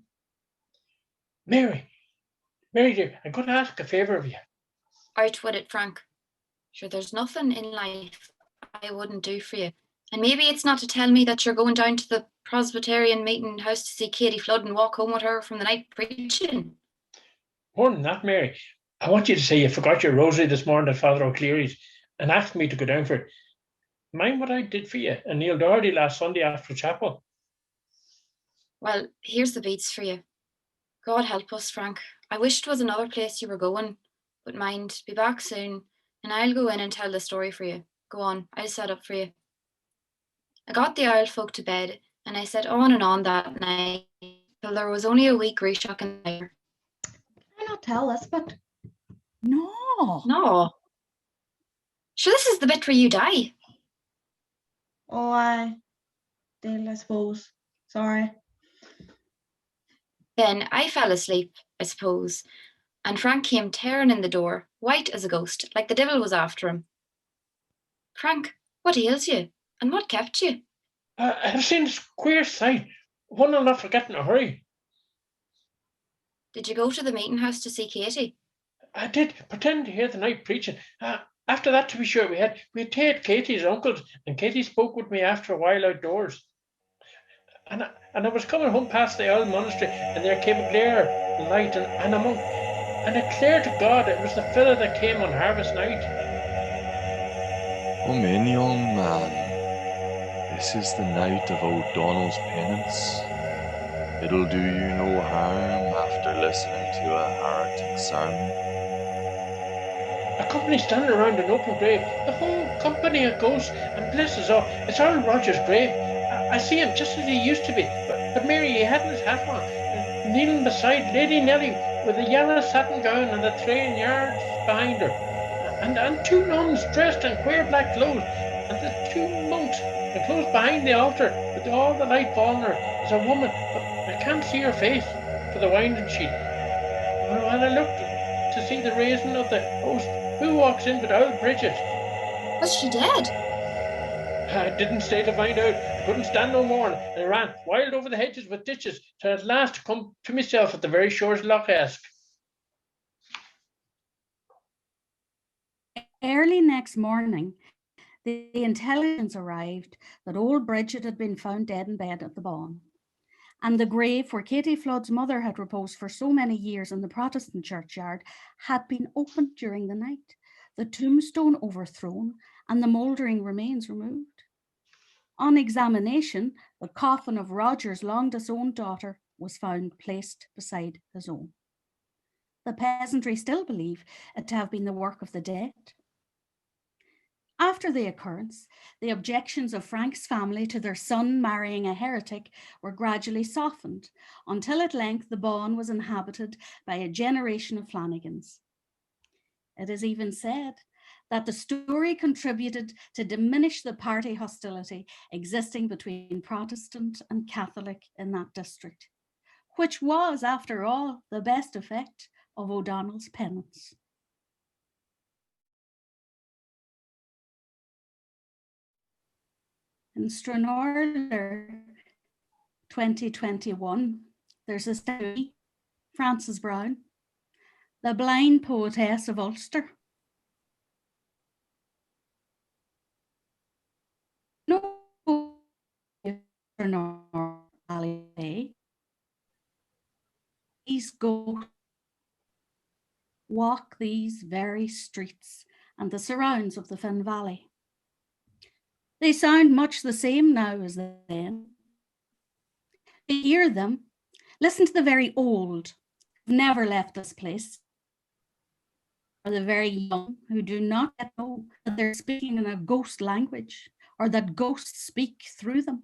S4: Mary dear, I'm going to ask a favour of you.
S3: Out with it, Frank. Sure, there's nothing in life I wouldn't do for you. And maybe it's not to tell me that you're going down to the Presbyterian meeting house to see Katie Flood and walk home with her from the night preaching.
S4: More than that, Mary, I want you to say you forgot your rosary this morning at Father O'Cleary's and asked me to go down for it. Mind what I did for you and Neil Doherty last Sunday after chapel?
S3: Well, here's the beads for you. God help us, Frank. I wish 'twas another place you were going, but mind, be back soon, and I'll go in and tell the story for you. Go on, I'll set up for you. I got the Isle folk to bed, and I sat on and on that night till there was only a wee grief-shock in there.
S6: can I not tell this, but
S3: No. Sure, this is the bit where you die.
S6: oh, I did, I suppose. Sorry.
S3: Then I fell asleep, I suppose, and Frank came tearing in the door, white as a ghost, like the devil was after him. Frank, what ails you? And what kept you?
S4: I have seen this queer sight, one I'll not forget in a hurry.
S3: Did you go to the meeting house to see Katie?
S4: I did pretend to hear the night preaching. After that, to be sure, we had Tate, Katie's uncles, and Katie spoke with me after a while outdoors. And I was coming home past the old monastery, and there came a glare of light, and a monk. And I declare to God it was the fella that came on harvest night.
S5: Come in, young man. This is the night of O'Donnell's penance. It'll do you no harm after listening to a heretic sermon.
S4: A company standing around an open grave, the whole company of ghosts, and bless us all, it's Earl Roger's grave. I see him just as he used to be, but Mary, he hadn't his hat on, and kneeling beside Lady Nelly with a yellow satin gown and the train yards behind her, and two nuns dressed in queer black clothes, and the two monks, and close behind the altar, with all the light falling on her, is a woman, but I can't see her face for the winding sheet. When I looked to see the raising of the host, who walks in but old Bridget?
S3: Was she dead?
S4: I didn't stay to find out. I couldn't stand no more, and I ran wild over the hedges with ditches, till at last I come to myself at the very shores of Loch Esk.
S1: Early next morning, the intelligence arrived that old Bridget had been found dead in bed at the Bonn, and the grave where Katie Flood's mother had reposed for so many years in the Protestant churchyard had been opened during the night, the tombstone overthrown, and the mouldering remains removed. On examination, the coffin of Roger's long-disowned daughter was found placed beside his own. The peasantry still believe it to have been the work of the dead. After the occurrence, the objections of Frank's family to their son marrying a heretic were gradually softened, until at length the Bonn was inhabited by a generation of Flanagans. It is even said that the story contributed to diminish the party hostility existing between Protestant and Catholic in that district, which was, after all, the best effect of O'Donnell's penance. In Stranorlar 2021, there's a study, Frances Brown, the blind poetess of Ulster. No, these ghosts walk these very streets and the surrounds of the Finn Valley. They sound much the same now as then. To hear them, listen to the very old, who've never left this place, or the very young who do not yet know that they're speaking in a ghost language or that ghosts speak through them.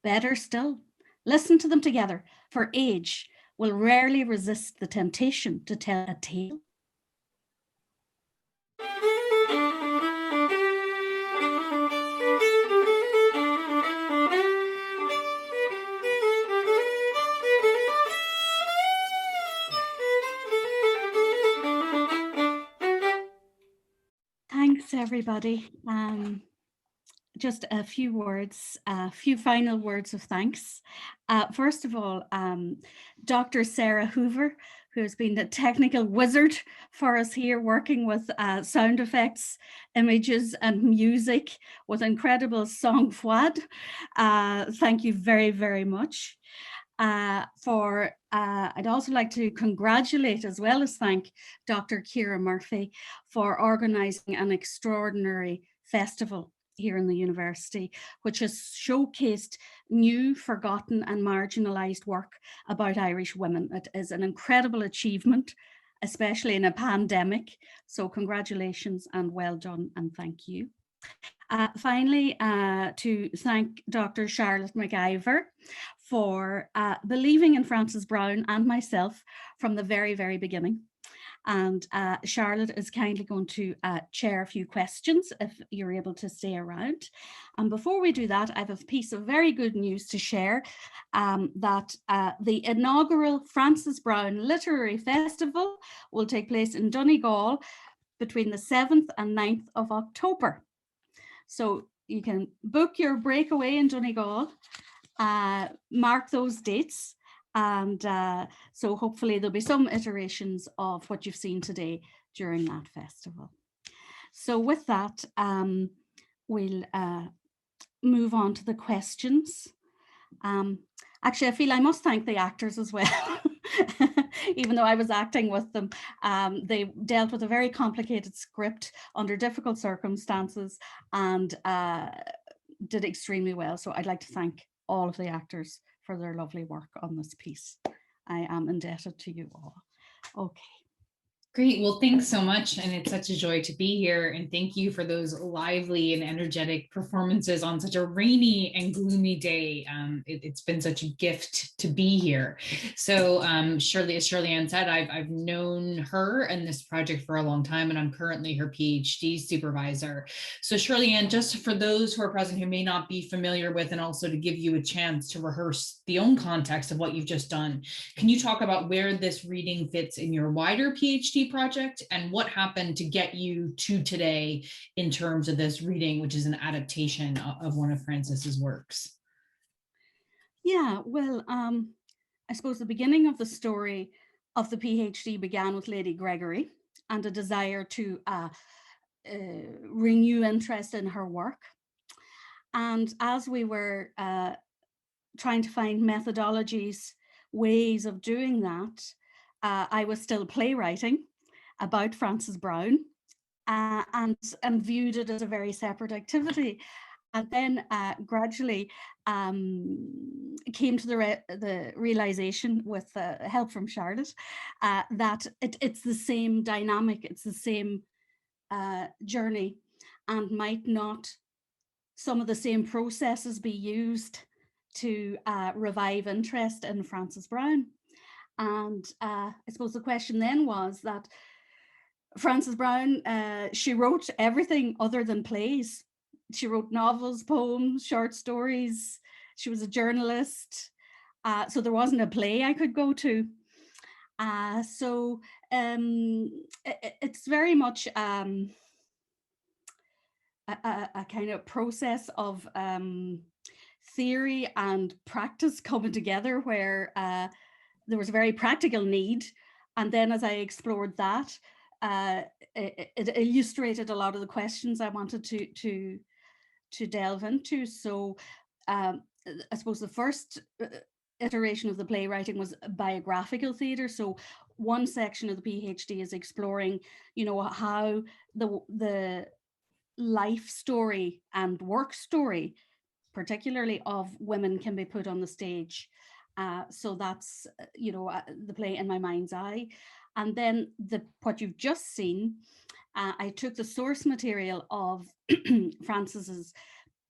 S1: Better still, listen to them together, for age will rarely resist the temptation to tell a tale. Thanks, everybody. Just a few words, a few final words of thanks. First of all, Dr. Sarah Hoover, who has been the technical wizard for us here, working with sound effects, images, and music with incredible sang-froid. Thank you very, very much. I'd also like to congratulate as well as thank Dr. Hugh Murphy for organising an extraordinary festival here in the university, which has showcased new, forgotten and marginalised work about Irish women. It is an incredible achievement, especially in a pandemic. So congratulations and well done and thank you. Finally, to thank Dr. Charlotte McIver for believing in Frances Brown and myself from the very, very beginning. And Charlotte is kindly going to chair a few questions if you're able to stay around. And before we do that, I have a piece of very good news to share, that the inaugural Frances Brown Literary Festival will take place in Donegal between the 7th and 9th of October. So you can book your breakaway in Donegal, mark those dates, and so hopefully there'll be some iterations of what you've seen today during that festival. So with that, we'll move on to the questions. Actually, I feel I must thank the actors as well. Even though I was acting with them, they dealt with a very complicated script under difficult circumstances and did extremely well. So I'd like to thank all of the actors for their lovely work on this piece. I am indebted to you all. Okay.
S7: Great. Well, thanks so much. And it's such a joy to be here. And thank you for those lively and energetic performances on such a rainy and gloomy day. It's been such a gift to be here. So Shirley, as Shirley-Anne said, I've known her and this project for a long time, and I'm currently her PhD supervisor. So Shirley-Anne, just for those who are present who may not be familiar with, and also to give you a chance to rehearse the own context of what you've just done, can you talk about where this reading fits in your wider PhD project and what happened to get you to today in terms of this reading, which is an adaptation of one of Frances's works?
S1: Yeah, well, I suppose the beginning of the story of the PhD began with Lady Gregory and a desire to renew interest in her work. And as we were trying to find methodologies, ways of doing that, I was still playwriting about Frances Brown and viewed it as a very separate activity. And then gradually came to the realization, with help from Charlotte, that it's the same dynamic, it's the same journey, and might not some of the same processes be used to revive interest in Frances Brown. And I suppose the question then was that Frances Brown, she wrote everything other than plays. She wrote novels, poems, short stories. She was a journalist. So there wasn't a play I could go to. It's very much a kind of process of theory and practice coming together, where there was a very practical need. And then as I explored that, it illustrated a lot of the questions I wanted to delve into. So I suppose the first iteration of the playwriting was biographical theatre. So one section of the PhD is exploring, how the life story and work story, particularly of women, can be put on the stage. So that's, the play In My Mind's Eye. And then what you've just seen, I took the source material of Frances's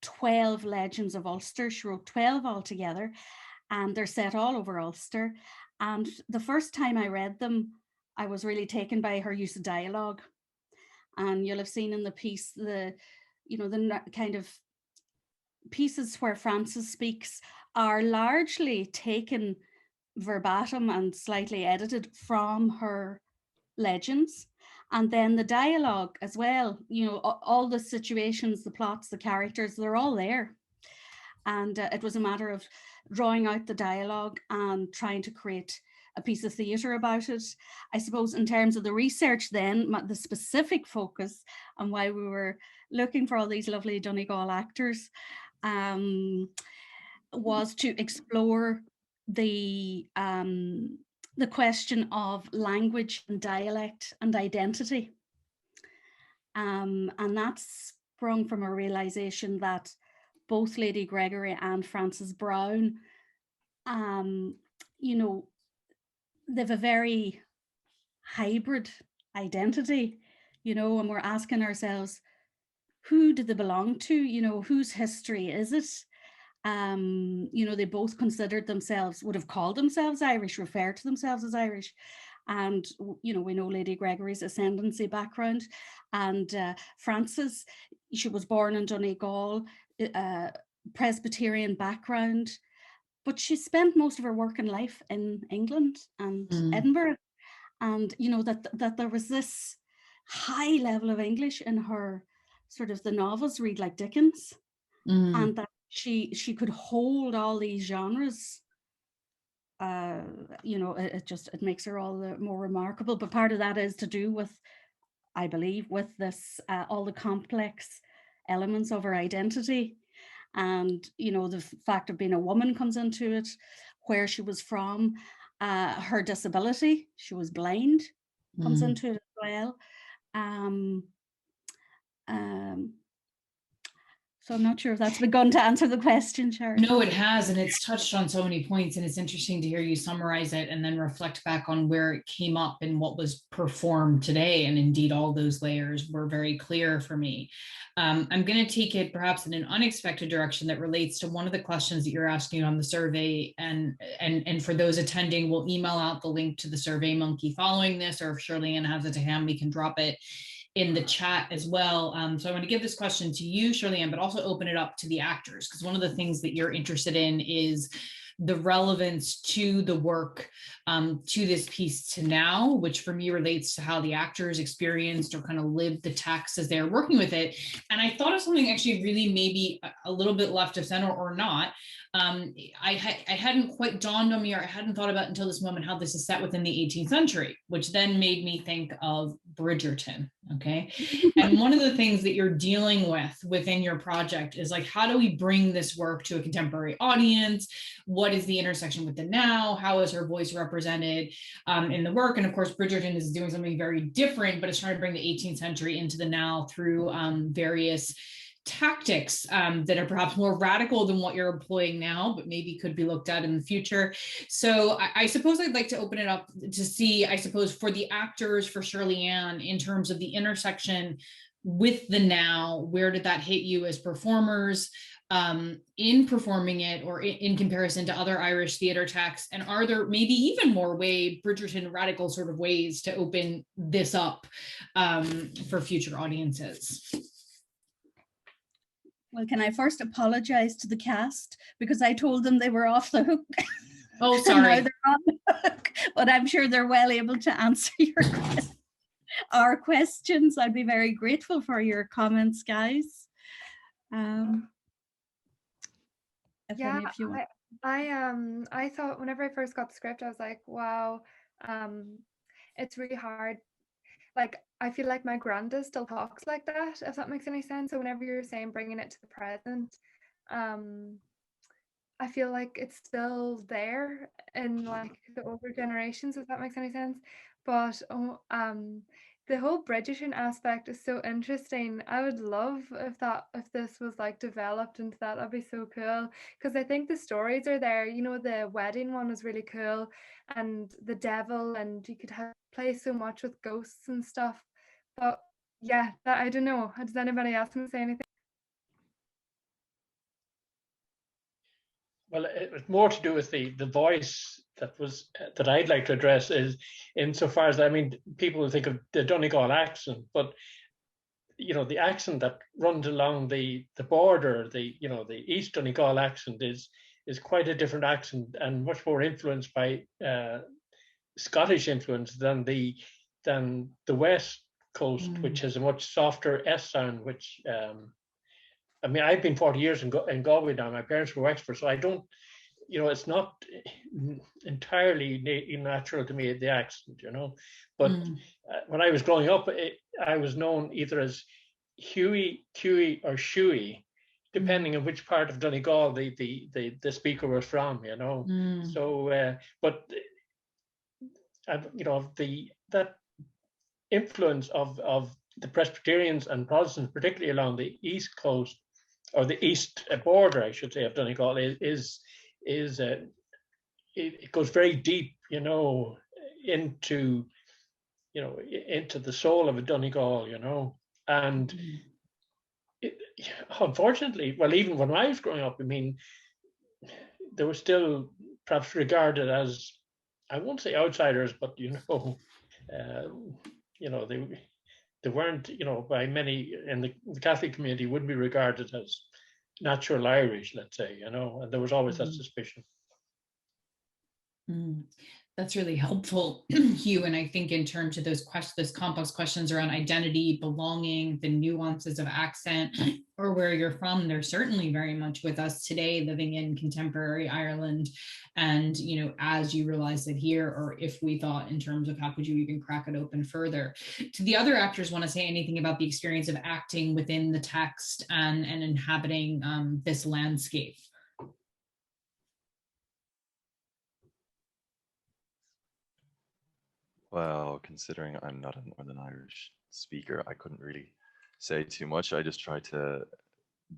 S1: 12 Legends of Ulster. She wrote 12 altogether, and they're set all over Ulster. And the first time I read them, I was really taken by her use of dialogue. And you'll have seen in the piece, the kind of pieces where Frances speaks are largely taken verbatim and slightly edited from her legends. And then the dialogue as well, all the situations, the plots, the characters, they're all there. And it was a matter of drawing out the dialogue and trying to create a piece of theatre about it. I suppose in terms of the research then, the specific focus and why we were looking for all these lovely Donegal actors was to explore the question of language and dialect and identity. And that's sprung from a realization that both Lady Gregory and Frances Brown, they've a very hybrid identity, and we're asking ourselves, who do they belong to? Whose history is it? They both considered themselves, would have called themselves Irish, referred to themselves as Irish. And, we know Lady Gregory's ascendancy background. And Frances, she was born in Donegal, Presbyterian background, but she spent most of her working life in England and Edinburgh. And, that there was this high level of English in her, sort of the novels read like Dickens, and that she could hold all these genres. It makes her all the more remarkable. But part of that is to do with, I believe, with this all the complex elements of her identity, and the fact of being a woman comes into it, where she was from, her disability, she was blind, comes into it as well. So I'm not sure if that's begun to answer the question, Shirley.
S7: No, it has, and it's touched on so many points, and it's interesting to hear you summarize it and then reflect back on where it came up and what was performed today. And indeed, all those layers were very clear for me. I'm going to take it perhaps in an unexpected direction that relates to one of the questions that you're asking on the survey. And for those attending, we'll email out the link to the Survey Monkey following this, or if Shirley-Anne has it to hand, we can drop it in the chat as well. So I want to give this question to you, Shirley-Anne, but also open it up to the actors, because one of the things that you're interested in is the relevance to the work, to this piece to now, which for me relates to how the actors experienced or kind of lived the text as they're working with it. And I thought of something actually really maybe a little bit left of center or not. I hadn't quite dawned on me, or I hadn't thought about until this moment, how this is set within the 18th century, which then made me think of Bridgerton. Okay. And one of the things that you're dealing with within your project is like, how do we bring this work to a contemporary audience? What is the intersection with the now? How is her voice represented in the work? And of course, Bridgerton is doing something very different, but it's trying to bring the 18th century into the now through various tactics that are perhaps more radical than what you're employing now, but maybe could be looked at in the future. So I suppose I'd like to open it up to see, I suppose, for the actors, for Shirley-Anne, in terms of the intersection with the now, where did that hit you as performers? in performing it, or in comparison to other Irish theatre texts? And are there maybe even more Bridgerton radical sort of ways to open this up for future audiences?
S1: Well, can I first apologize to the cast, because I told them they were off the hook.
S7: Oh,
S1: And
S7: sorry.
S1: now they're on the hook, but I'm sure they're well able to answer our questions. I'd be very grateful for your comments, guys. If any of you want.
S2: I thought whenever I first got the script, I was like, wow, it's really hard. Like, I feel like my granda still talks like that, if that makes any sense. So whenever you're saying bringing it to the present, I feel like it's still there in like the older generations, if that makes any sense. But the whole Bridgerton aspect is so interesting. I would love if this was like developed into that. That'd be so cool, because I think the stories are there. You know, the wedding one was really cool, and the devil, and you could play so much with ghosts and stuff. But yeah, I don't know. Does anybody else want to say anything?
S4: Well, it was more to do with the voice that I'd like to address, is insofar as, I mean, people will think of the Donegal accent, but you know, the accent that runs along the border, the East Donegal accent is quite a different accent, and much more influenced by Scottish influence than the West Coast, which has a much softer S sound, which I mean, I've been 40 years in Galway now. My parents were Wexford, so I don't, it's not entirely natural to me, the accent, But when I was growing up, I was known either as Hughie, Huey, or Shuey, depending on which part of Donegal the speaker was from, So, but that influence of the Presbyterians and Protestants, particularly along the East Coast, or the east border, I should say, of Donegal, it goes very deep, into the soul of a Donegal, and unfortunately, well, even when I was growing up, I mean, they were still perhaps regarded as, I won't say outsiders, but they weren't, by many in the Catholic community, wouldn't be regarded as natural Irish, let's say, and there was always that suspicion.
S7: That's really helpful, Hugh. And I think in terms of those complex questions around identity, belonging, the nuances of accent, or where you're from, they're certainly very much with us today, living in contemporary Ireland. And, as you realize it here, or if we thought in terms of how could you even crack it open further. Do the other actors want to say anything about the experience of acting within the text and inhabiting this landscape?
S5: Well, considering I'm not a Northern Irish speaker, I couldn't really say too much. I just tried to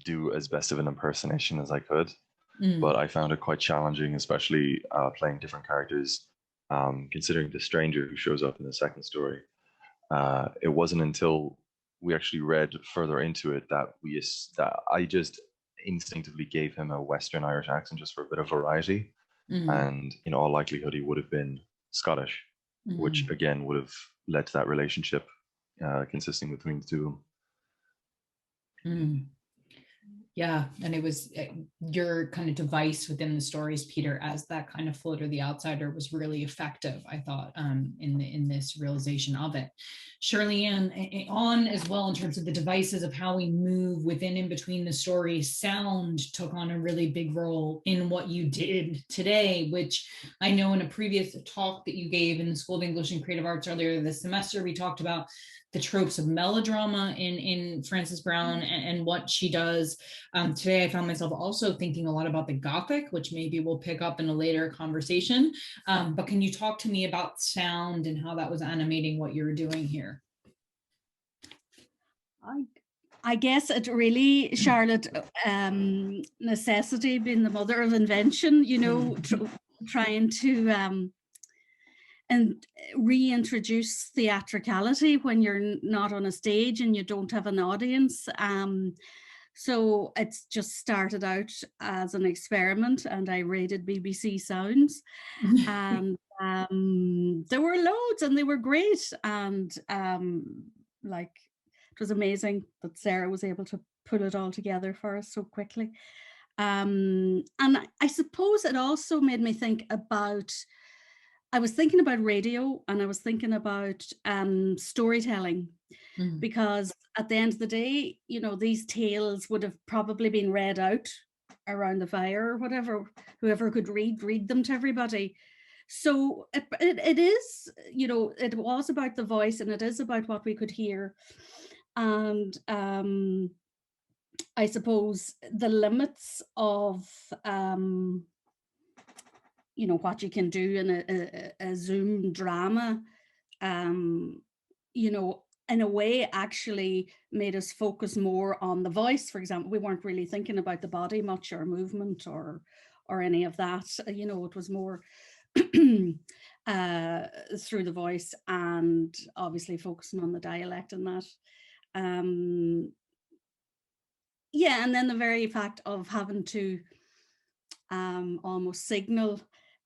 S5: do as best of an impersonation as I could, but I found it quite challenging, especially playing different characters. Considering the stranger who shows up in the second story, it wasn't until we actually read further into it that I just instinctively gave him a Western Irish accent just for a bit of variety, and in all likelihood he would have been Scottish. Which again would have led to that relationship consisting between the two of them.
S7: Yeah, and it was your kind of device within the stories, Peter, as that kind of floater, the outsider, was really effective, I thought, in this realization of it. Shirley-Anne, on as well in terms of the devices of how we move within and between the stories, sound took on a really big role in what you did today, which I know in a previous talk that you gave in the School of English and Creative Arts earlier this semester, we talked about the tropes of melodrama in Frances Brown and what she does. Today I found myself also thinking a lot about the Gothic, which maybe we'll pick up in a later conversation. But can you talk to me about sound and how that was animating what you were doing here?
S1: I guess it really, Charlotte, necessity being the mother of invention, trying to and reintroduce theatricality when you're not on a stage and you don't have an audience. So it's just started out as an experiment, and I rated BBC Sounds, and there were loads, and they were great, and like it was amazing that Sarah was able to put it all together for us so quickly. And I suppose it also made me think about, I was thinking about radio, and I was thinking about storytelling, because at the end of the day, you know, these tales would have probably been read out around the fire or whatever, whoever could read them to everybody. So it is, you know, it was about the voice, and it is about what we could hear. And I suppose the limits of you know, what you can do in a Zoom drama, you know, in a way actually made us focus more on the voice. For example, we weren't really thinking about the body much, or movement, or any of that. You know, it was more through the voice, and obviously focusing on the dialect and that. Yeah, and then the very fact of having to almost signal.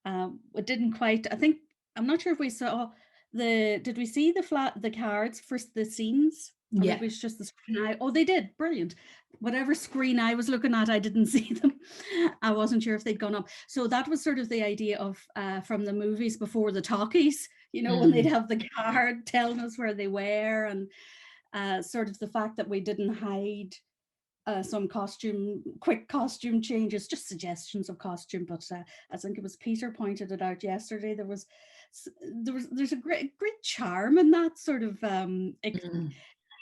S1: It didn't quite, I think, I'm not sure if we saw did we see the cards for the scenes? Or
S7: Yeah.
S1: maybe it was just the screen. Oh, they did. Brilliant. Whatever screen I was looking at, I didn't see them. I wasn't sure if they'd gone up. So that was sort of the idea of from the movies before the talkies, you know, when they'd have the card telling us where they were, and sort of the fact that we didn't hide some quick costume changes, just suggestions of costume. But I think it was Peter pointed it out yesterday. There's a great charm in that sort of,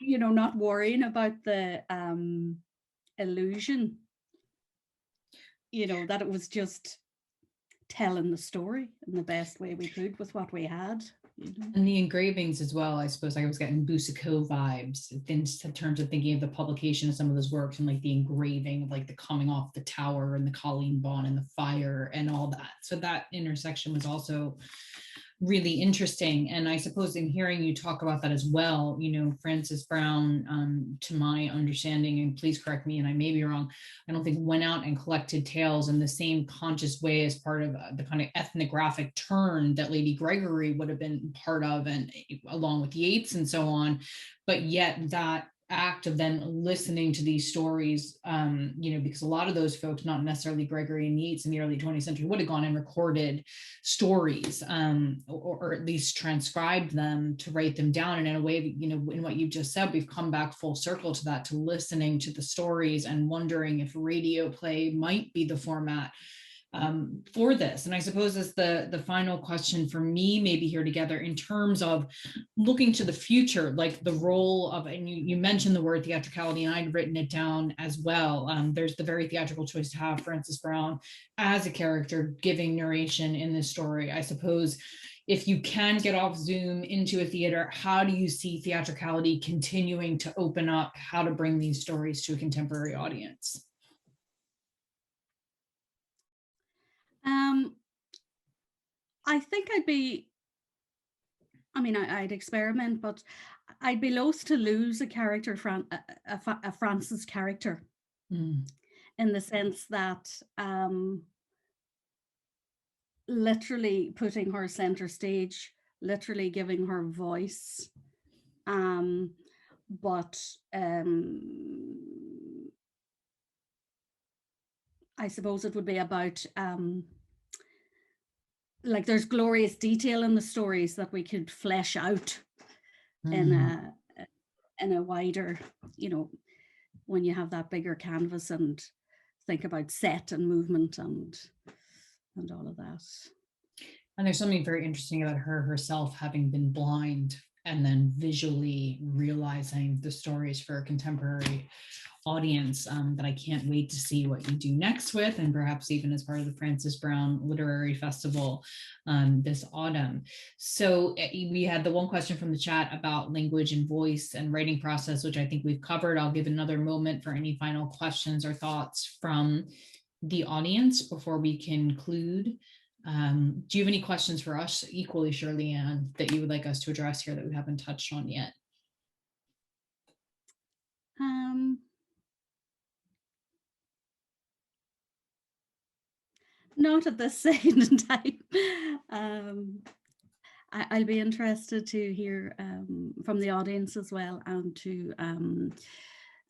S1: you know, not worrying about the illusion, you know, that it was just telling the story in the best way we could with what we had.
S7: And the engravings as well, I suppose I was getting Boucicault vibes in terms of thinking of the publication of some of those works, and like the engraving of like the coming off the tower and the Colleen Bon and the fire and all that. So that intersection was also really interesting. And I suppose in hearing you talk about that as well, you know, Frances Brown, to my understanding, and please correct me and I may be wrong, I don't think went out and collected tales in the same conscious way as part of the kind of ethnographic turn that Lady Gregory would have been part of, and along with Yeats and so on. But yet that act of then listening to these stories, you know, because a lot of those folks, not necessarily Gregory and Yeats in the early 20th century, would have gone and recorded stories, or at least transcribed them to write them down. And in a way that, you know, in what you've just said, we've come back full circle to that, to listening to the stories and wondering if radio play might be the format for this. And I suppose as the final question for me, maybe here together, in terms of looking to the future, like the role of, and you mentioned the word theatricality, and I'd written it down as well. There's the very theatrical choice to have Frances Brown as a character giving narration in this story. I suppose if you can get off Zoom into a theater, how do you see theatricality continuing to open up how to bring these stories to a contemporary audience?
S1: I think I'd experiment, but I'd be loath to lose a character, a Frances character, in the sense that literally putting her center stage, literally giving her voice, but I suppose it would be about like there's glorious detail in the stories that we could flesh out in a wider, you know, when you have that bigger canvas and think about set and movement and all of that.
S7: And there's something very interesting about her herself having been blind and then visually realizing the stories for a contemporary audience, that I can't wait to see what you do next with, and perhaps even as part of the Frances Brown Literary Festival this autumn. So we had the one question from the chat about language and voice and writing process, which I think we've covered. I'll give another moment for any final questions or thoughts from the audience before we conclude. Do you have any questions for us equally, Shirley-Anne, that you would like us to address here that we haven't touched on yet?
S1: Not at this second in time. I'll be interested to hear from the audience as well, and to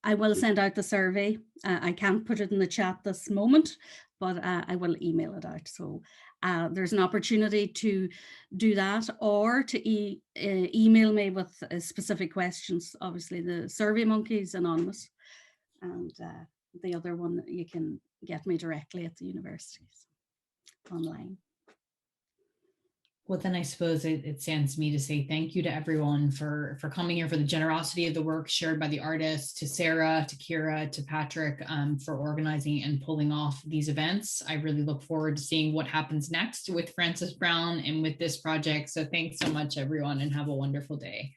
S1: I will send out the survey. I can't put it in the chat this moment, but I will email it out. So there's an opportunity to do that, or to email me with specific questions. Obviously, the Survey Monkey is anonymous, and the other one, you can get me directly at the universities online.
S7: Well, then I suppose it stands to me to say thank you to everyone for coming here, for the generosity of the work shared by the artists, to Sarah, to Kira, to Patrick, for organizing and pulling off these events. I really look forward to seeing what happens next with Frances Brown and with this project. So thanks so much, everyone, and have a wonderful day.